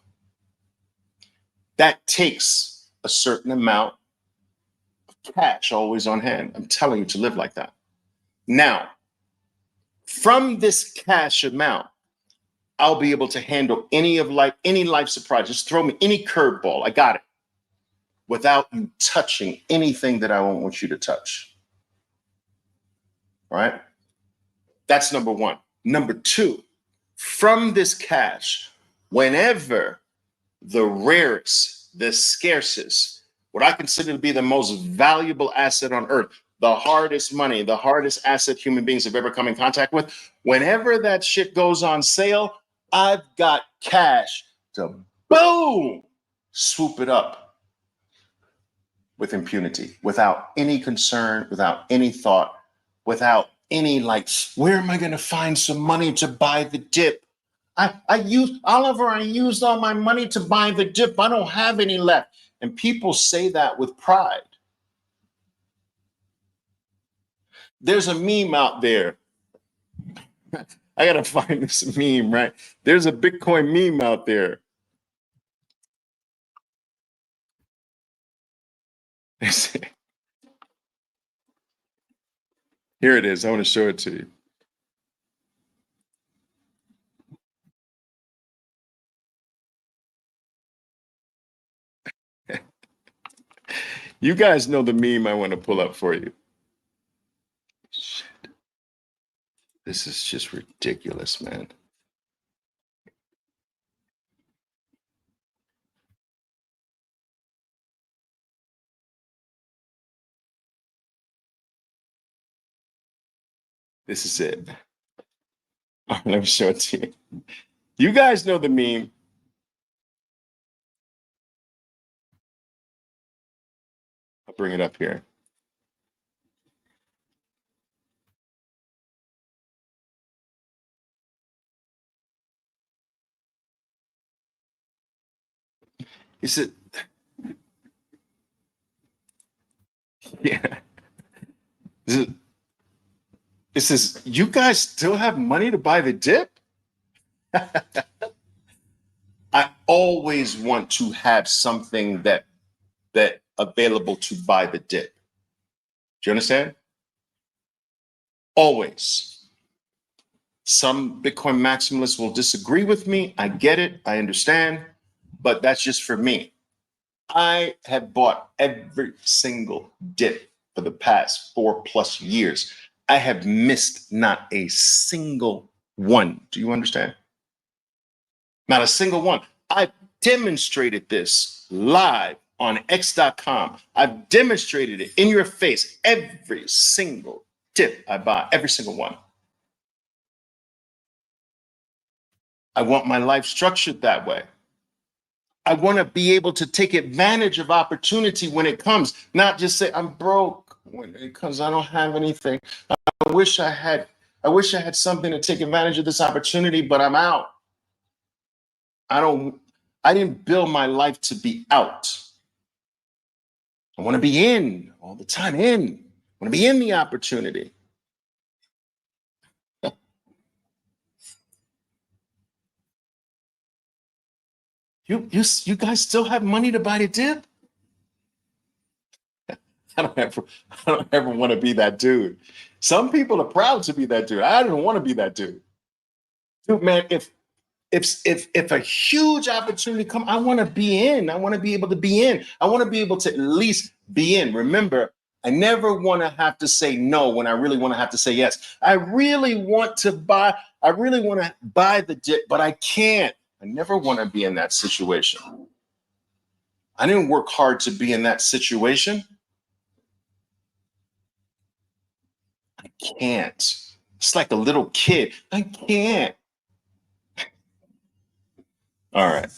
That takes a certain amount of cash always on hand. I'm telling you to live like that. Now, from this cash amount, I'll be able to handle any life surprise. Just throw me any curveball. I got it. Without you touching anything that I won't want you to touch. All right? That's number 1. Number 2, from this cash, whenever the rarest, the scarcest, what I consider to be the most valuable asset on earth, the hardest money, the hardest asset human beings have ever come in contact with, whenever that shit goes on sale, I've got cash to boom, swoop it up with impunity, without any concern, without any thought, without any like, where am I going to find some money to buy the dip? I used all my money to buy the dip. I don't have any left. And people say that with pride. There's a meme out there. I got to find this meme, right? There's a Bitcoin meme out there. Here it is. I want to show it to you. You guys know the meme I want to pull up for you. Shit. This is just ridiculous, man. This is it. All right, let me show it to you. You guys know the meme. I'll bring it up here. He said, yeah. It says, you guys still have money to buy the dip? I always want to have something that available to buy the dip. Do you understand? Always. Some Bitcoin maximalists will disagree with me. I get it. I understand. But that's just for me. I have bought every single dip for the past 4+ years. I have missed not a single one. Do you understand? Not a single one. I've demonstrated this live on X.com. I've demonstrated it in your face. Every single dip I buy, every single one. I want my life structured that way. I want to be able to take advantage of opportunity when it comes, not just say I'm broke when it comes. I don't have anything. I wish I had something to take advantage of this opportunity, but I'm out. I didn't build my life to be out. I want to be in all the time. I want to be in the opportunity. You guys still have money to buy the dip? I don't ever want to be that dude. Some people are proud to be that dude. I don't want to be that dude. Dude, man, if a huge opportunity come, I want to be in. I want to be able to be in. I want to be able to at least be in. Remember, I never want to have to say no when I really want to have to say yes. I really want to buy the dip, but I can't. I never want to be in that situation. I didn't work hard to be in that situation. I can't. It's like a little kid. I can't. All right.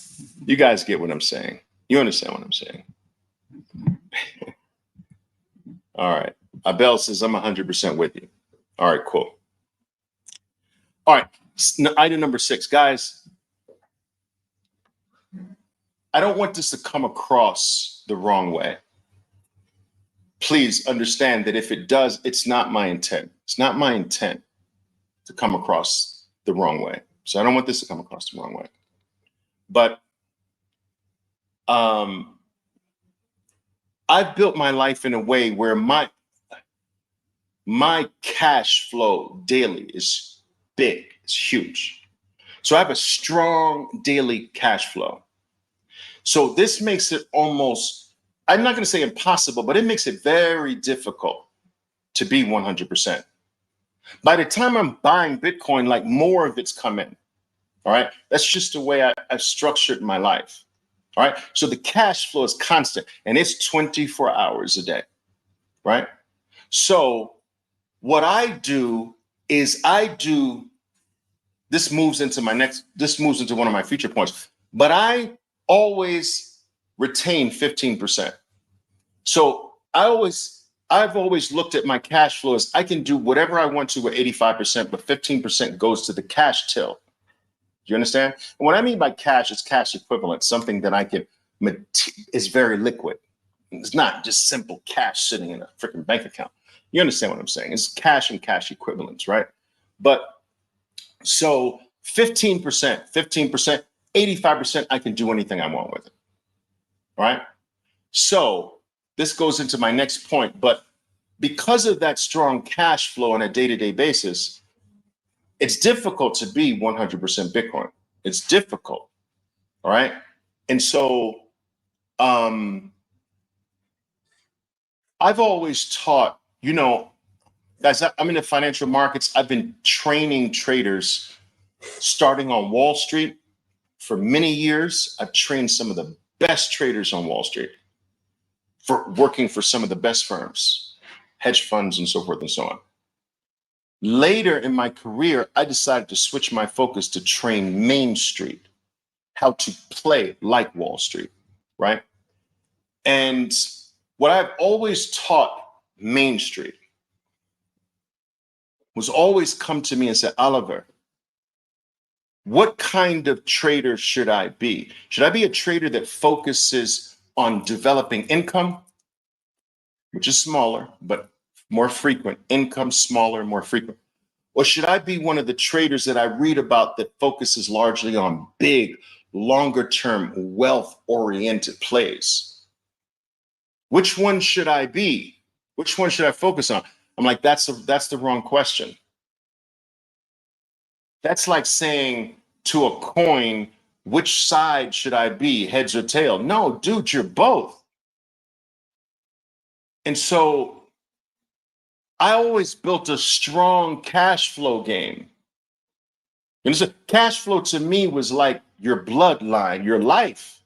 You guys get what I'm saying. You understand what I'm saying. All right. Abel says, I'm 100% with you. All right, cool. All right. Item number 6, guys. I don't want this to come across the wrong way. Please understand that if it does, it's not my intent. It's not my intent to come across the wrong way. So I don't want this to come across the wrong way. But I've built my life in a way where my cash flow daily is big. It's huge. So I have a strong daily cash flow. So this makes it almost, I'm not going to say impossible, but it makes it very difficult to be 100%. By the time I'm buying Bitcoin, like more of it's come in. All right. That's just the way I've structured my life. All right. So the cash flow is constant and it's 24 hours a day. Right. So what I do is this moves into one of my future points, but I always retain 15%. So I've always looked at my cash flow as I can do whatever I want to with 85%, but 15% goes to the cash till. Do you understand? And what I mean by cash is cash equivalent, something that I can, is very liquid. It's not just simple cash sitting in a freaking bank account. You understand what I'm saying? It's cash and cash equivalents, right? But so 15%, 85%, I can do anything I want with it, right? So this goes into my next point, but because of that strong cash flow on a day-to-day basis, it's difficult to be 100% Bitcoin. It's difficult, all right? And so I've always taught, guys, I'm in the financial markets. I've been training traders starting on Wall Street for many years. I've trained some of the best traders on Wall Street for working for some of the best firms, hedge funds, and so forth and so on. Later in my career, I decided to switch my focus to train Main Street, how to play like Wall Street, right? And what I've always taught Main Street was always come to me and say, Oliver, what kind of trader should I be? Should I be a trader that focuses on developing income, which is smaller, but more frequent, income smaller, more frequent? Or should I be one of the traders that I read about that focuses largely on big, longer term, wealth oriented plays? Which one should I be? Which one should I focus on? I'm like, that's the wrong question. That's like saying to a coin, which side should I be, heads or tail? No, dude, you're both. And so I always built a strong cash flow game. And so cash flow to me was like your bloodline, your life.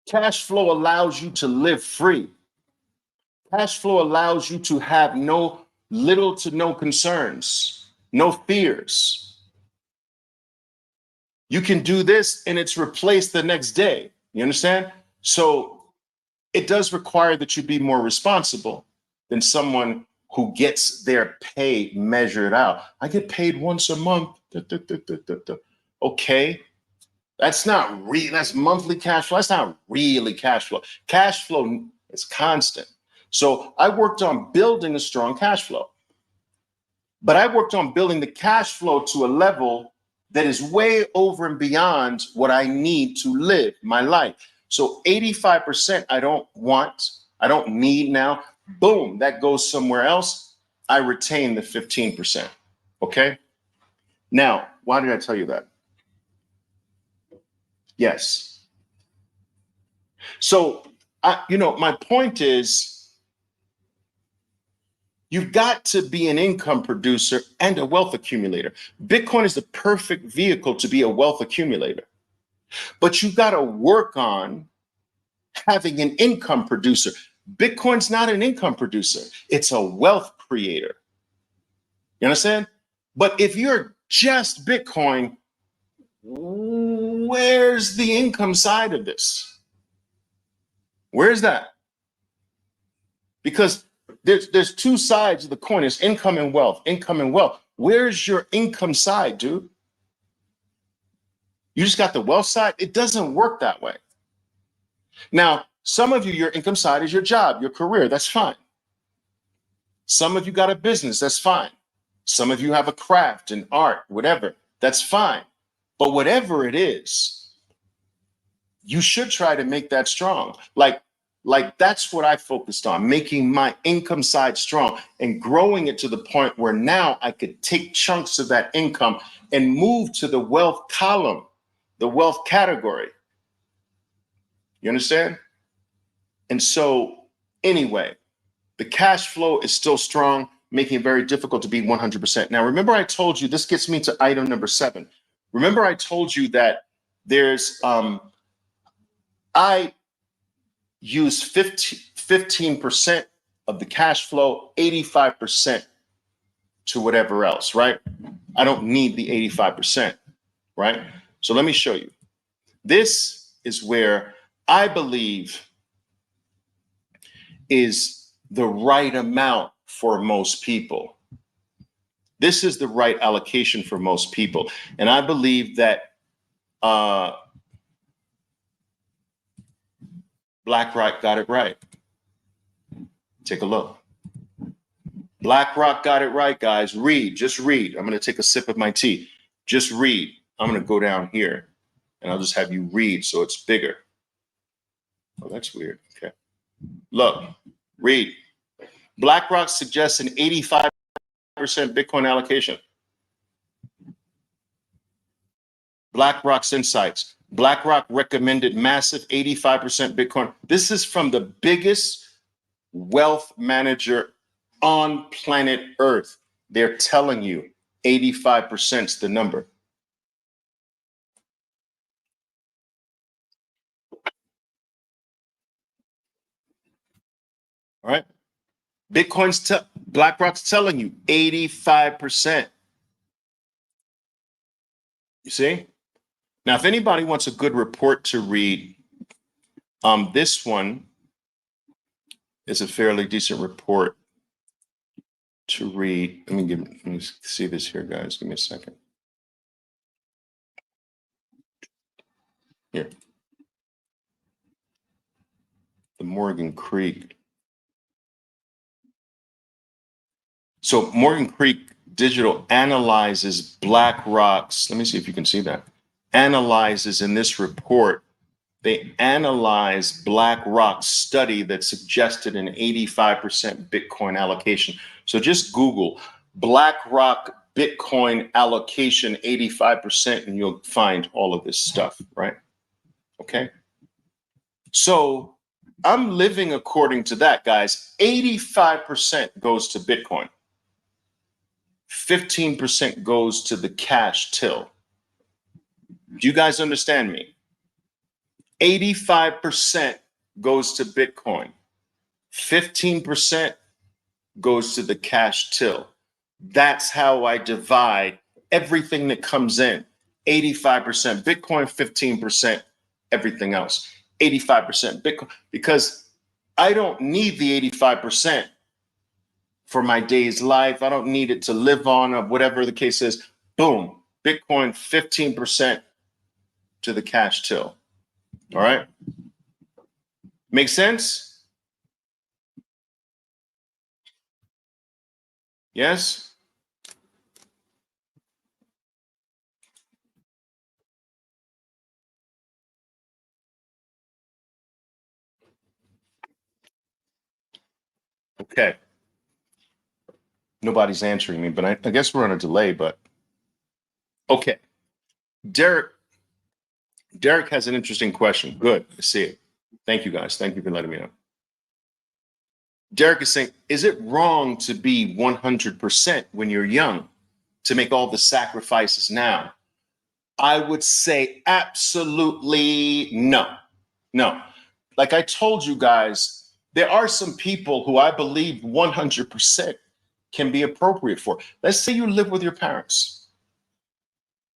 Cash flow allows you to live free. Cash flow allows you to have little to no concerns, no fears. You can do this and it's replaced the next day. You understand? So it does require that you be more responsible than someone who gets their pay measured out. I get paid once a month. Okay. That's monthly cash flow. That's not really cash flow. Cash flow is constant. So I worked on building a strong cash flow, but I worked on building the cash flow to a level that is way over and beyond what I need to live my life. So 85% I don't want, I don't need now. Boom, that goes somewhere else. I retain the 15%. Okay. Now, why did I tell you that? Yes. So, my point is, you've got to be an income producer and a wealth accumulator. Bitcoin is the perfect vehicle to be a wealth accumulator, but you've got to work on having an income producer. Bitcoin's not an income producer. It's a wealth creator. You understand? But if you're just Bitcoin, where's the income side of this? Where's that? Because there's two sides of the coin. It's income and wealth, income and wealth. Where's your income side, dude? You just got the wealth side? It doesn't work that way. Now, some of you, your income side is your job, your career. That's fine. Some of you got a business. That's fine. Some of you have a craft, an art, whatever. That's fine. But whatever it is, you should try to make that strong. Like that's what I focused on, making my income side strong and growing it to the point where now I could take chunks of that income and move to the wealth column, the wealth category. You understand? And so anyway, the cash flow is still strong, making it very difficult to be 100%. Now, remember I told you, this gets me to item number 7. Remember I told you that there's, I use 15% of the cash flow, 85% to whatever else, right? I don't need the 85%, right? So let me show you. This is where I believe is the right amount for most people. This is the right allocation for most people. And I believe that BlackRock got it right. Take a look. BlackRock got it right, guys. Read, just read. I'm going to take a sip of my tea. Just read. I'm going to go down here and I'll just have you read so it's bigger. Oh, that's weird. Okay. Look, read. BlackRock suggests an 85% Bitcoin allocation. BlackRock's insights. BlackRock recommended massive 85% Bitcoin. This is from the biggest wealth manager on planet Earth. They're telling you 85% is the number. All right. BlackRock's telling you 85%. You see? Now, if anybody wants a good report to read, this one is a fairly decent report to read. Let me see this here, guys. Give me a second. Here. The Morgan Creek. So Morgan Creek Digital analyzes BlackRock's, let me see if you can see that, analyzes in this report, they analyze BlackRock's study that suggested an 85% Bitcoin allocation. So just Google BlackRock Bitcoin allocation 85% and you'll find all of this stuff, right? Okay. So I'm living according to that, guys. 85% goes to Bitcoin. 15% goes to the cash till. Do you guys understand me? 85% goes to Bitcoin. 15% goes to the cash till. That's how I divide everything that comes in. 85% Bitcoin, 15% everything else. 85% Bitcoin, because I don't need the 85% for my day's life. I don't need it to live on, or whatever the case is. Boom, Bitcoin 15% to the cash till. All right. Make sense? Yes? Okay. Nobody's answering me, but I guess we're on a delay, but okay. Derek has an interesting question. Good, I see it. Thank you, guys. Thank you for letting me know. Derek is saying, is it wrong to be 100% when you're young, to make all the sacrifices now? I would say absolutely no. No. Like I told you guys, there are some people who I believe 100% can be appropriate for. Let's say you live with your parents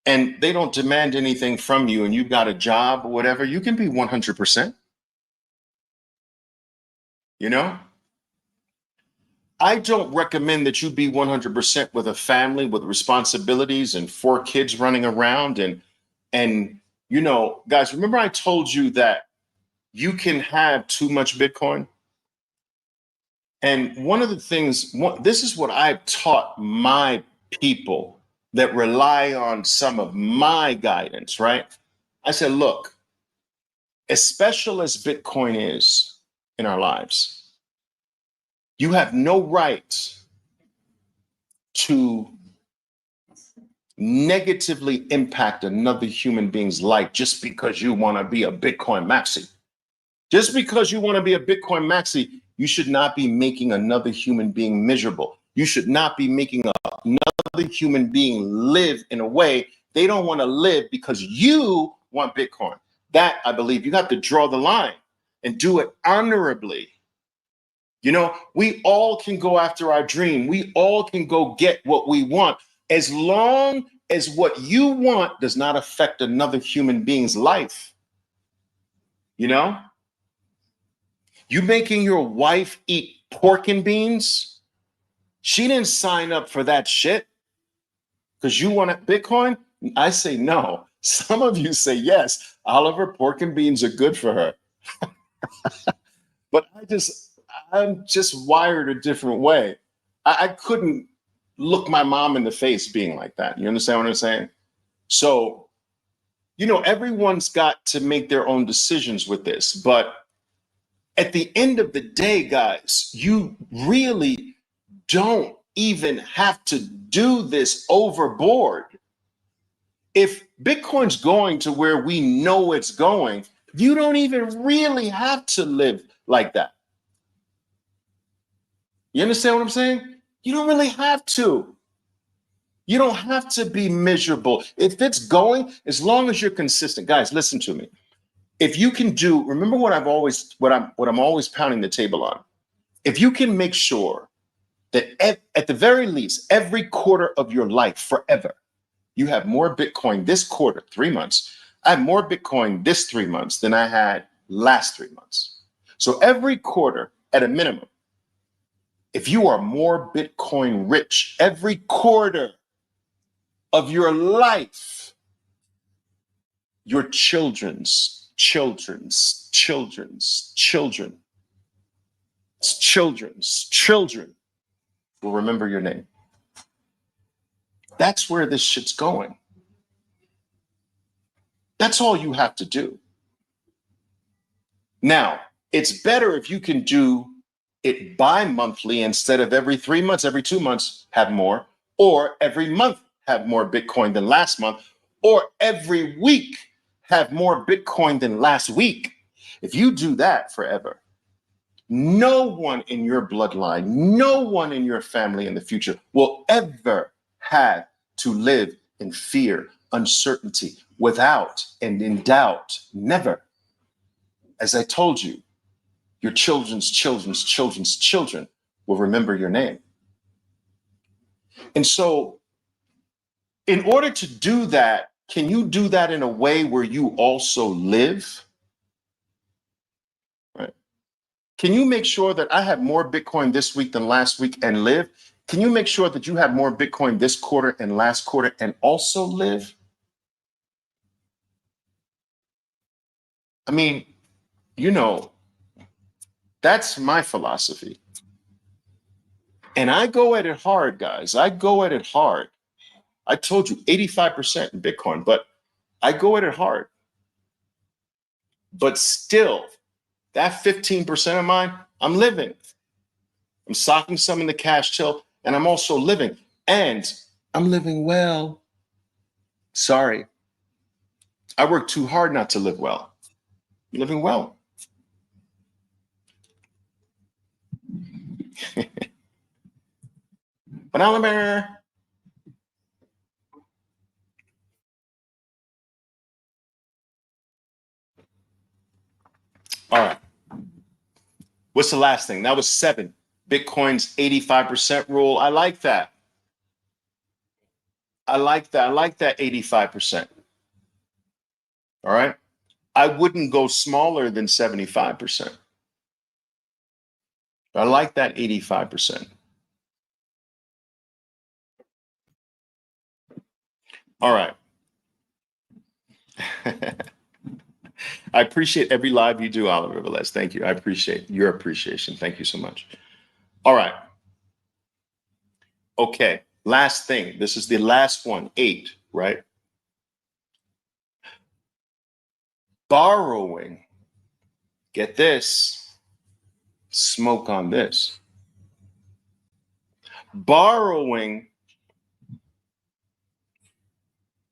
and they don't demand anything from you and you've got a job or whatever, you can be 100%. You know? I don't recommend that you be 100% with a family with responsibilities and 4 kids running around and you know, guys, remember I told you that you can have too much Bitcoin? And one of the things, this is what I've taught my people that rely on some of my guidance, right? I said, look, as special as Bitcoin is in our lives, you have no right to negatively impact another human being's life just because you want to be a Bitcoin maxi. Just because you want to be a Bitcoin maxi, you should not be making another human being miserable. You should not be making another human being live in a way they don't want to live because you want Bitcoin. That, I believe, you have to draw the line and do it honorably. You know, we all can go after our dream. We all can go get what we want, as long as what you want does not affect another human being's life. You know? You making your wife eat pork and beans? She didn't sign up for that shit because you want Bitcoin? I say no. Some of you say yes. Oliver, pork and beans are good for her. But I'm just wired a different way. I couldn't look my mom in the face being like that. You understand what I'm saying? So, you know, everyone's got to make their own decisions with this. But at the end of the day, guys, you really don't even have to do this overboard. If Bitcoin's going to where we know it's going, you don't even really have to live like that. You understand what I'm saying? You don't really have to. You don't have to be miserable. If it's going, as long as you're consistent. Guys, listen to me. If you can do, remember what I'm always pounding the table on. If you can make sure that at the very least, every quarter of your life forever, you have more Bitcoin this quarter, 3 months. I have more Bitcoin this 3 months than I had last 3 months. So every quarter at a minimum, if you are more Bitcoin rich every quarter of your life, your children's children will remember your name. That's where this shit's going. That's all you have to do. Now, it's better if you can do it bi-monthly instead of every 3 months, every 2 months, have more, or every month have more Bitcoin than last month, or every week have more Bitcoin than last week. If you do that forever, no one in your bloodline, no one in your family in the future will ever have to live in fear, uncertainty, without and in doubt. Never. As I told you, your children's children will remember your name. And so, in order to do that, can you do that in a way where you also live? Right? Can you make sure that I have more Bitcoin this week than last week and live? Can you make sure that you have more Bitcoin this quarter and last quarter and also live? I mean, you know, that's my philosophy. And I go at it hard, guys. I go at it hard. I told you 85% in Bitcoin, but I go at it hard. But still, that 15% of mine, I'm living. I'm socking some in the cash till, and I'm also living. And I'm living well. Sorry. I work too hard not to live well. I'm living well. Banana. All right. What's the last thing? That was 7. Bitcoin's 85% rule. I like that. I like that. I like that 85%. All right. I wouldn't go smaller than 75%. I like that 85%. All right. I appreciate every live you do, Oliver Velez. Thank you. I appreciate your appreciation. Thank you so much. All right. Okay. Last thing. This is the last one, 8, right? Borrowing. Get this. Smoke on this. Borrowing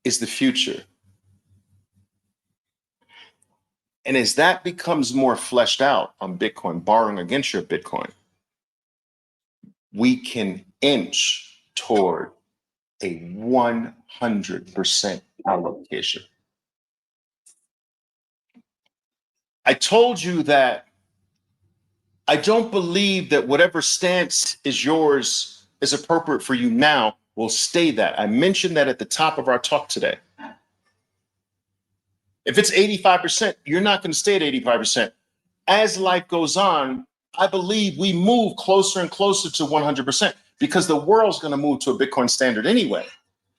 is the future. And as that becomes more fleshed out on Bitcoin, borrowing against your Bitcoin, we can inch toward a 100% allocation. I told you that I don't believe that whatever stance is yours is appropriate for you now will stay that. I mentioned that at the top of our talk today. If it's 85%, you're not going to stay at 85%. As life goes on, I believe we move closer and closer to 100% because the world's going to move to a Bitcoin standard anyway.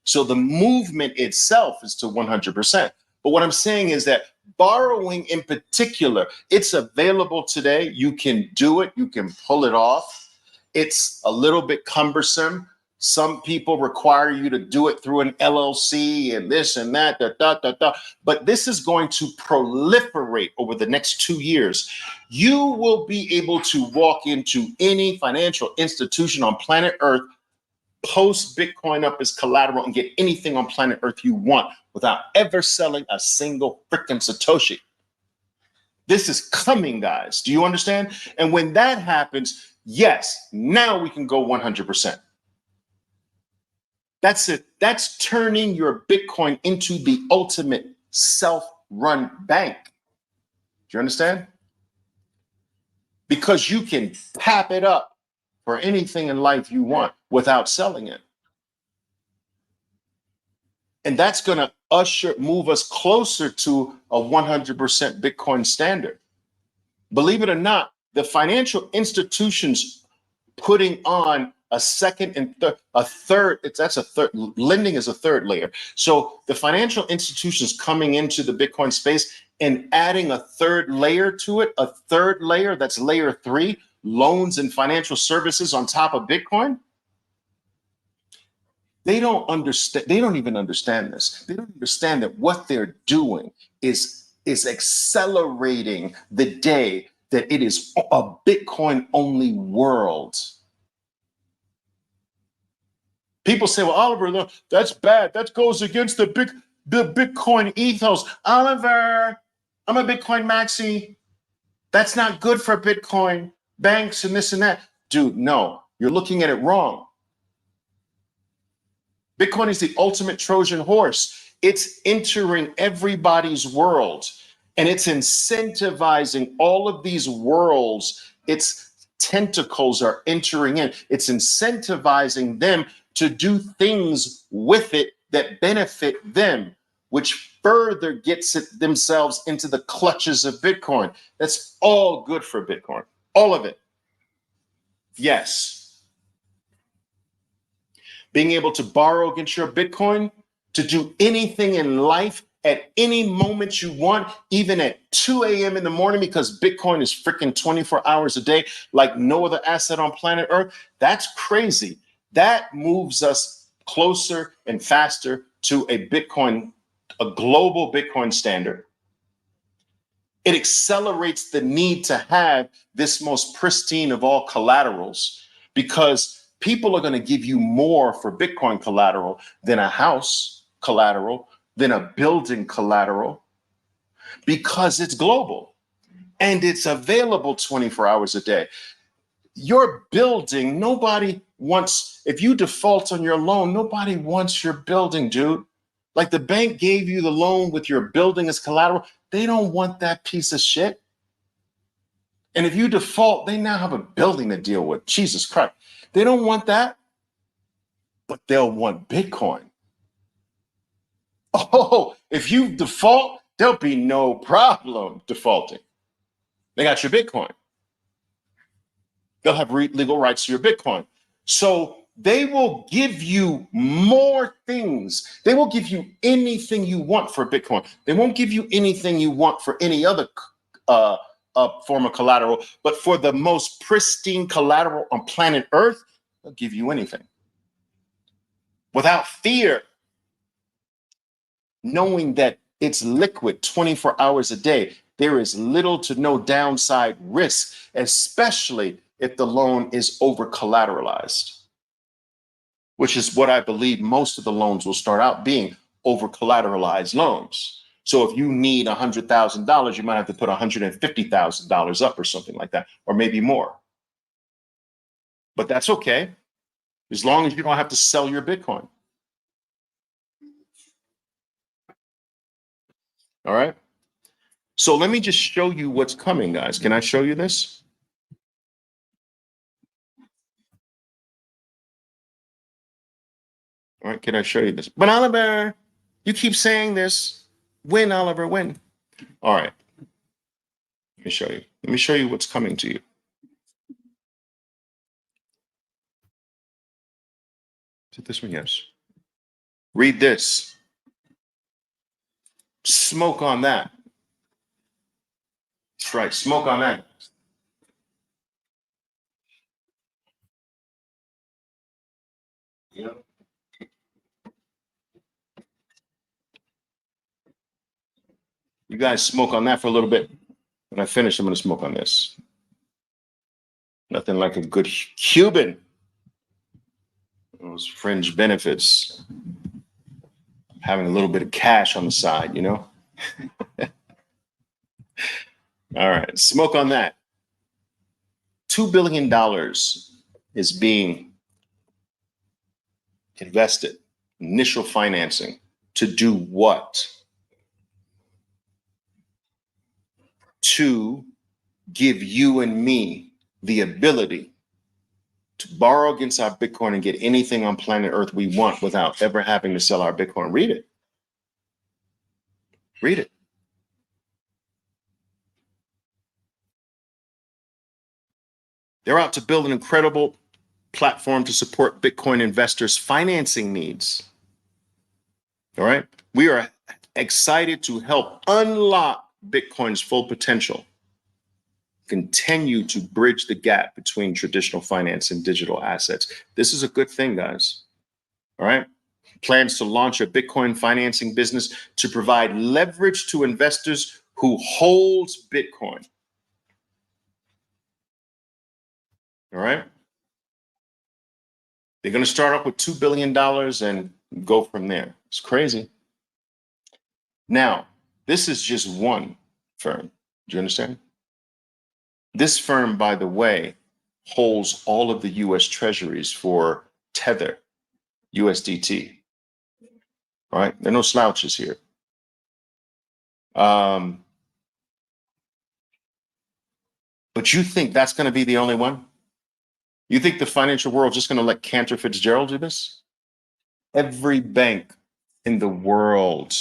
So the movement itself is to 100%. But what I'm saying is that borrowing in particular, it's available today. You can do it. You can pull it off. It's a little bit cumbersome. Some people require you to do it through an LLC and this and that, but this is going to proliferate over the next 2 years. You will be able to walk into any financial institution on planet Earth, post Bitcoin up as collateral, and get anything on planet Earth you want without ever selling a single freaking Satoshi. This is coming, guys. Do you understand? And when that happens, yes, now we can go 100%. That's it. That's turning your Bitcoin into the ultimate self-run bank. Do you understand? because you can tap it up for anything in life you want without selling it. And that's going to move us closer to a 100% Bitcoin standard. Believe it or not, the financial institutions putting on a second and a third, that's a third, lending is a third layer. So the financial institutions coming into the Bitcoin space and adding a third layer to it, a third layer, that's layer 3, loans and financial services on top of Bitcoin. They don't understand. They don't even understand this. They don't understand that what they're doing is accelerating the day that it is a Bitcoin only world. People say, well, Oliver, that's bad. That goes against the Bitcoin ethos. Oliver, I'm a Bitcoin maxi. That's not good for Bitcoin banks and this and that. Dude, no, you're looking at it wrong. Bitcoin is the ultimate Trojan horse. It's entering everybody's world, and it's incentivizing all of these worlds. Its tentacles are entering in. It's incentivizing them to do things with it that benefit them, which further gets it themselves into the clutches of Bitcoin. That's all good for Bitcoin. All of it. Yes. Being able to borrow against your Bitcoin, to do anything in life at any moment you want, even at 2 a.m. in the morning, because Bitcoin is freaking 24 hours a day, like no other asset on planet Earth. That's crazy. That moves us closer and faster to a global Bitcoin standard. It accelerates the need to have this most pristine of all collaterals, because people are going to give you more for Bitcoin collateral than a house collateral, than a building collateral, because it's global and it's available 24 hours a day. Your building, nobody wants, if you default on your loan, nobody wants your building, dude. Like the bank gave you the loan with your building as collateral. They don't want that piece of shit. And if you default, they now have a building to deal with. Jesus Christ. They don't want that, but they'll want Bitcoin. Oh, if you default, there'll be no problem defaulting. They got your Bitcoin. They'll have legal rights to your Bitcoin. So they will give you more things. They will give you anything you want for Bitcoin. They won't give you anything you want for any other form of collateral, but for the most pristine collateral on planet Earth, they'll give you anything. Without fear, knowing that it's liquid 24 hours a day, there is little to no downside risk, especially if the loan is over collateralized, which is what I believe most of the loans will start out being, over collateralized loans. So if you need $100,000, you might have to put $150,000 up or something like that, or maybe more. But that's okay, as long as you don't have to sell your Bitcoin. All right. So let me just show you what's coming, guys. Can I show you this? All right, can I show you this? But Oliver, you keep saying this. When, Oliver, when? All right. Let me show you. Let me show you what's coming to you. Is it this one? Yes. Read this. Smoke on that. That's right. Smoke on that. Yep. You guys smoke on that for a little bit. When I finish, I'm going to smoke on this. Nothing like a good Cuban. Those fringe benefits. Having a little bit of cash on the side, you know? All right, smoke on that. $2 billion is being invested, initial financing, to do what? To give you and me the ability to borrow against our Bitcoin and get anything on planet Earth we want without ever having to sell our Bitcoin. Read it. Read it. They're out to build an incredible platform to support Bitcoin investors' financing needs. All right. We are excited to help unlock Bitcoin's full potential, continue to bridge the gap between traditional finance and digital assets. This is a good thing, guys. All right. Plans to launch a Bitcoin financing business to provide leverage to investors who hold Bitcoin. All right. They're going to start off with $2 billion and go from there. It's crazy. Now, this is just one firm. Do you understand? This firm, by the way, holds all of the US treasuries for Tether, USDT. All right. There are no slouches here. But you think that's going to be the only one? You think the financial world is just going to let Cantor Fitzgerald do this? Every bank in the world,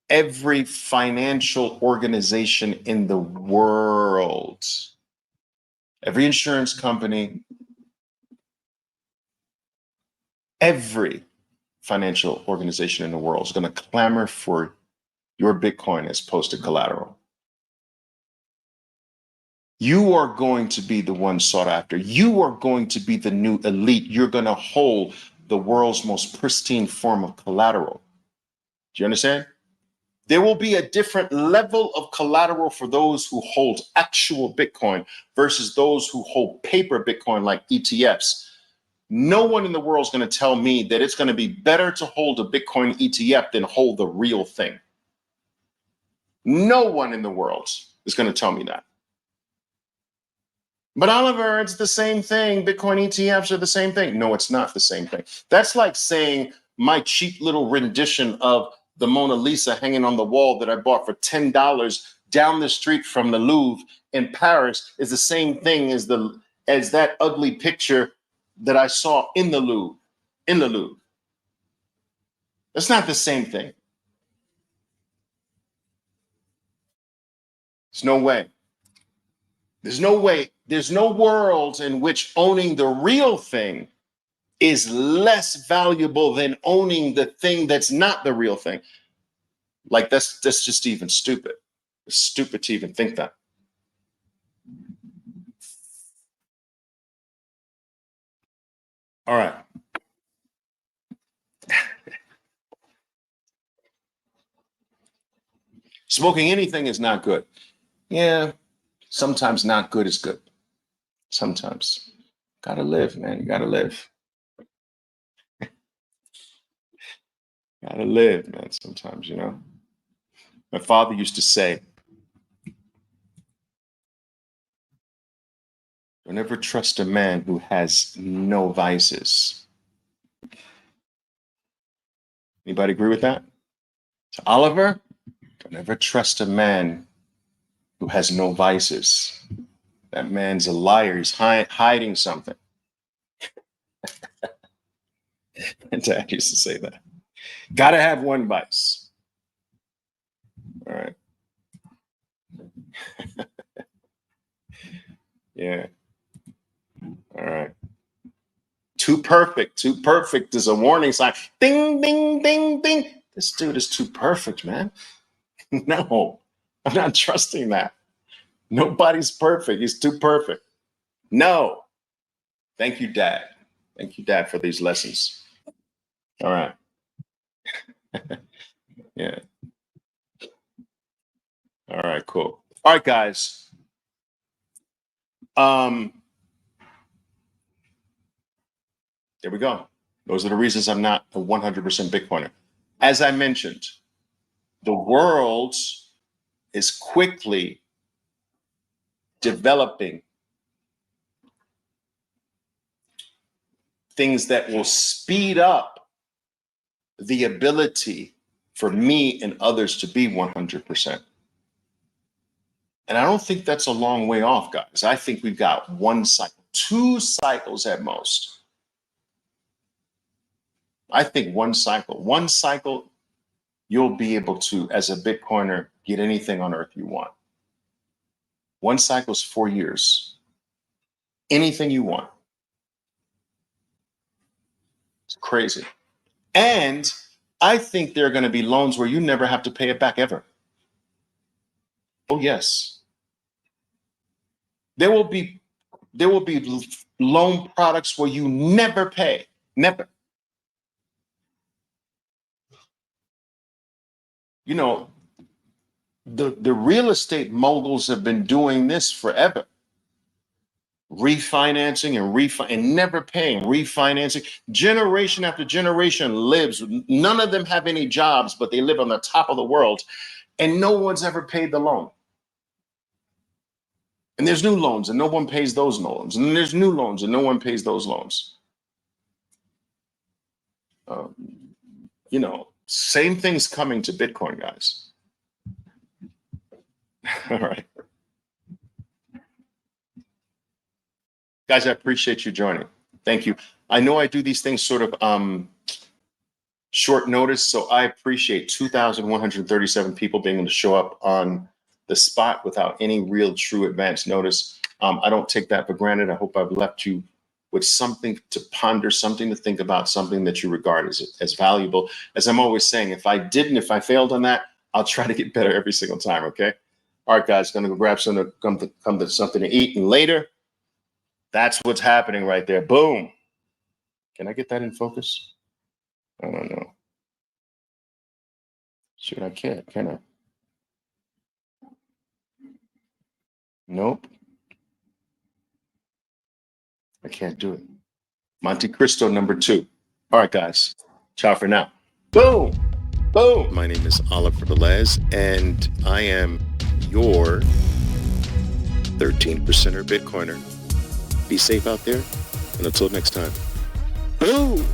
every financial organization in the world, every insurance company, every financial organization in the world is going to clamor for your Bitcoin as posted collateral. You are going to be the one sought after. You are going to be the new elite. You're going to hold the world's most pristine form of collateral. Do you understand? There will be a different level of collateral for those who hold actual Bitcoin versus those who hold paper Bitcoin like ETFs. No one in the world is going to tell me that it's going to be better to hold a Bitcoin ETF than hold the real thing. No one in the world is going to tell me that. But Oliver, it's the same thing. Bitcoin ETFs are the same thing. No, it's not the same thing. That's like saying my cheap little rendition of the Mona Lisa hanging on the wall that I bought for $10 down the street from the Louvre in Paris is the same thing as that ugly picture that I saw in the Louvre. That's not the same thing. There's no way. There's no way. There's no world in which owning the real thing is less valuable than owning the thing that's not the real thing. Like that's just even stupid. It's stupid to even think that. All right. Smoking anything is not good. Yeah, sometimes not good is good. Sometimes. Gotta live, man. You gotta live. Gotta live, man. Sometimes, you know. My father used to say, don't ever trust a man who has no vices. Anybody agree with that? So Oliver, don't ever trust a man who has no vices. That man's a liar. He's hiding something. And Dad used to say that. Gotta have one vice. All right. Yeah. All right. Too perfect. Too perfect is a warning sign. Ding, ding, ding, ding. This dude is too perfect, man. No, I'm not trusting that. Nobody's perfect. He's too perfect. No. Thank you, Dad. Thank you, Dad, for these lessons. All right. Yeah. All right, cool. All right, guys. There we go. Those are the reasons I'm not a 100% Bitcoiner. As I mentioned, the world is quickly developing things that will speed up the ability for me and others to be 100%. And I don't think that's a long way off, guys. I think we've got 1 cycle, 2 cycles at most. I think 1 cycle, you'll be able to, as a Bitcoiner, get anything on earth you want. 1 cycle is 4 years. Anything you want. It's crazy. And I think there are going to be loans where you never have to pay it back ever. Oh, yes. There will be loan products where you never pay. Never. You know, the real estate moguls have been doing this forever. Refinancing and never paying, refinancing. Generation after generation lives. None of them have any jobs, but they live on the top of the world, and no one's ever paid the loan. And there's new loans, and no one pays those loans. And then there's new loans, and no one pays those loans. You know, same thing's coming to Bitcoin, guys. All right. Guys, I appreciate you joining. Thank you. I know I do these things sort of short notice, so I appreciate 2,137 people being able to show up on the spot without any real true advance notice. I don't take that for granted. I hope I've left you with something to ponder, something to think about, something that you regard as valuable. As I'm always saying, if I failed on that, I'll try to get better every single time, okay? All right, guys, gonna go grab something, come to something to eat, and later, that's what's happening right there. Boom. Can I get that in focus? I don't know. Shoot, I can't, can I? Nope. I can't do it. Monte Cristo number 2. All right, guys. Ciao for now. Boom. Boom. My name is Oliver Velez, and I am your 13%er Bitcoiner. Be safe out there, and until next time. Boom.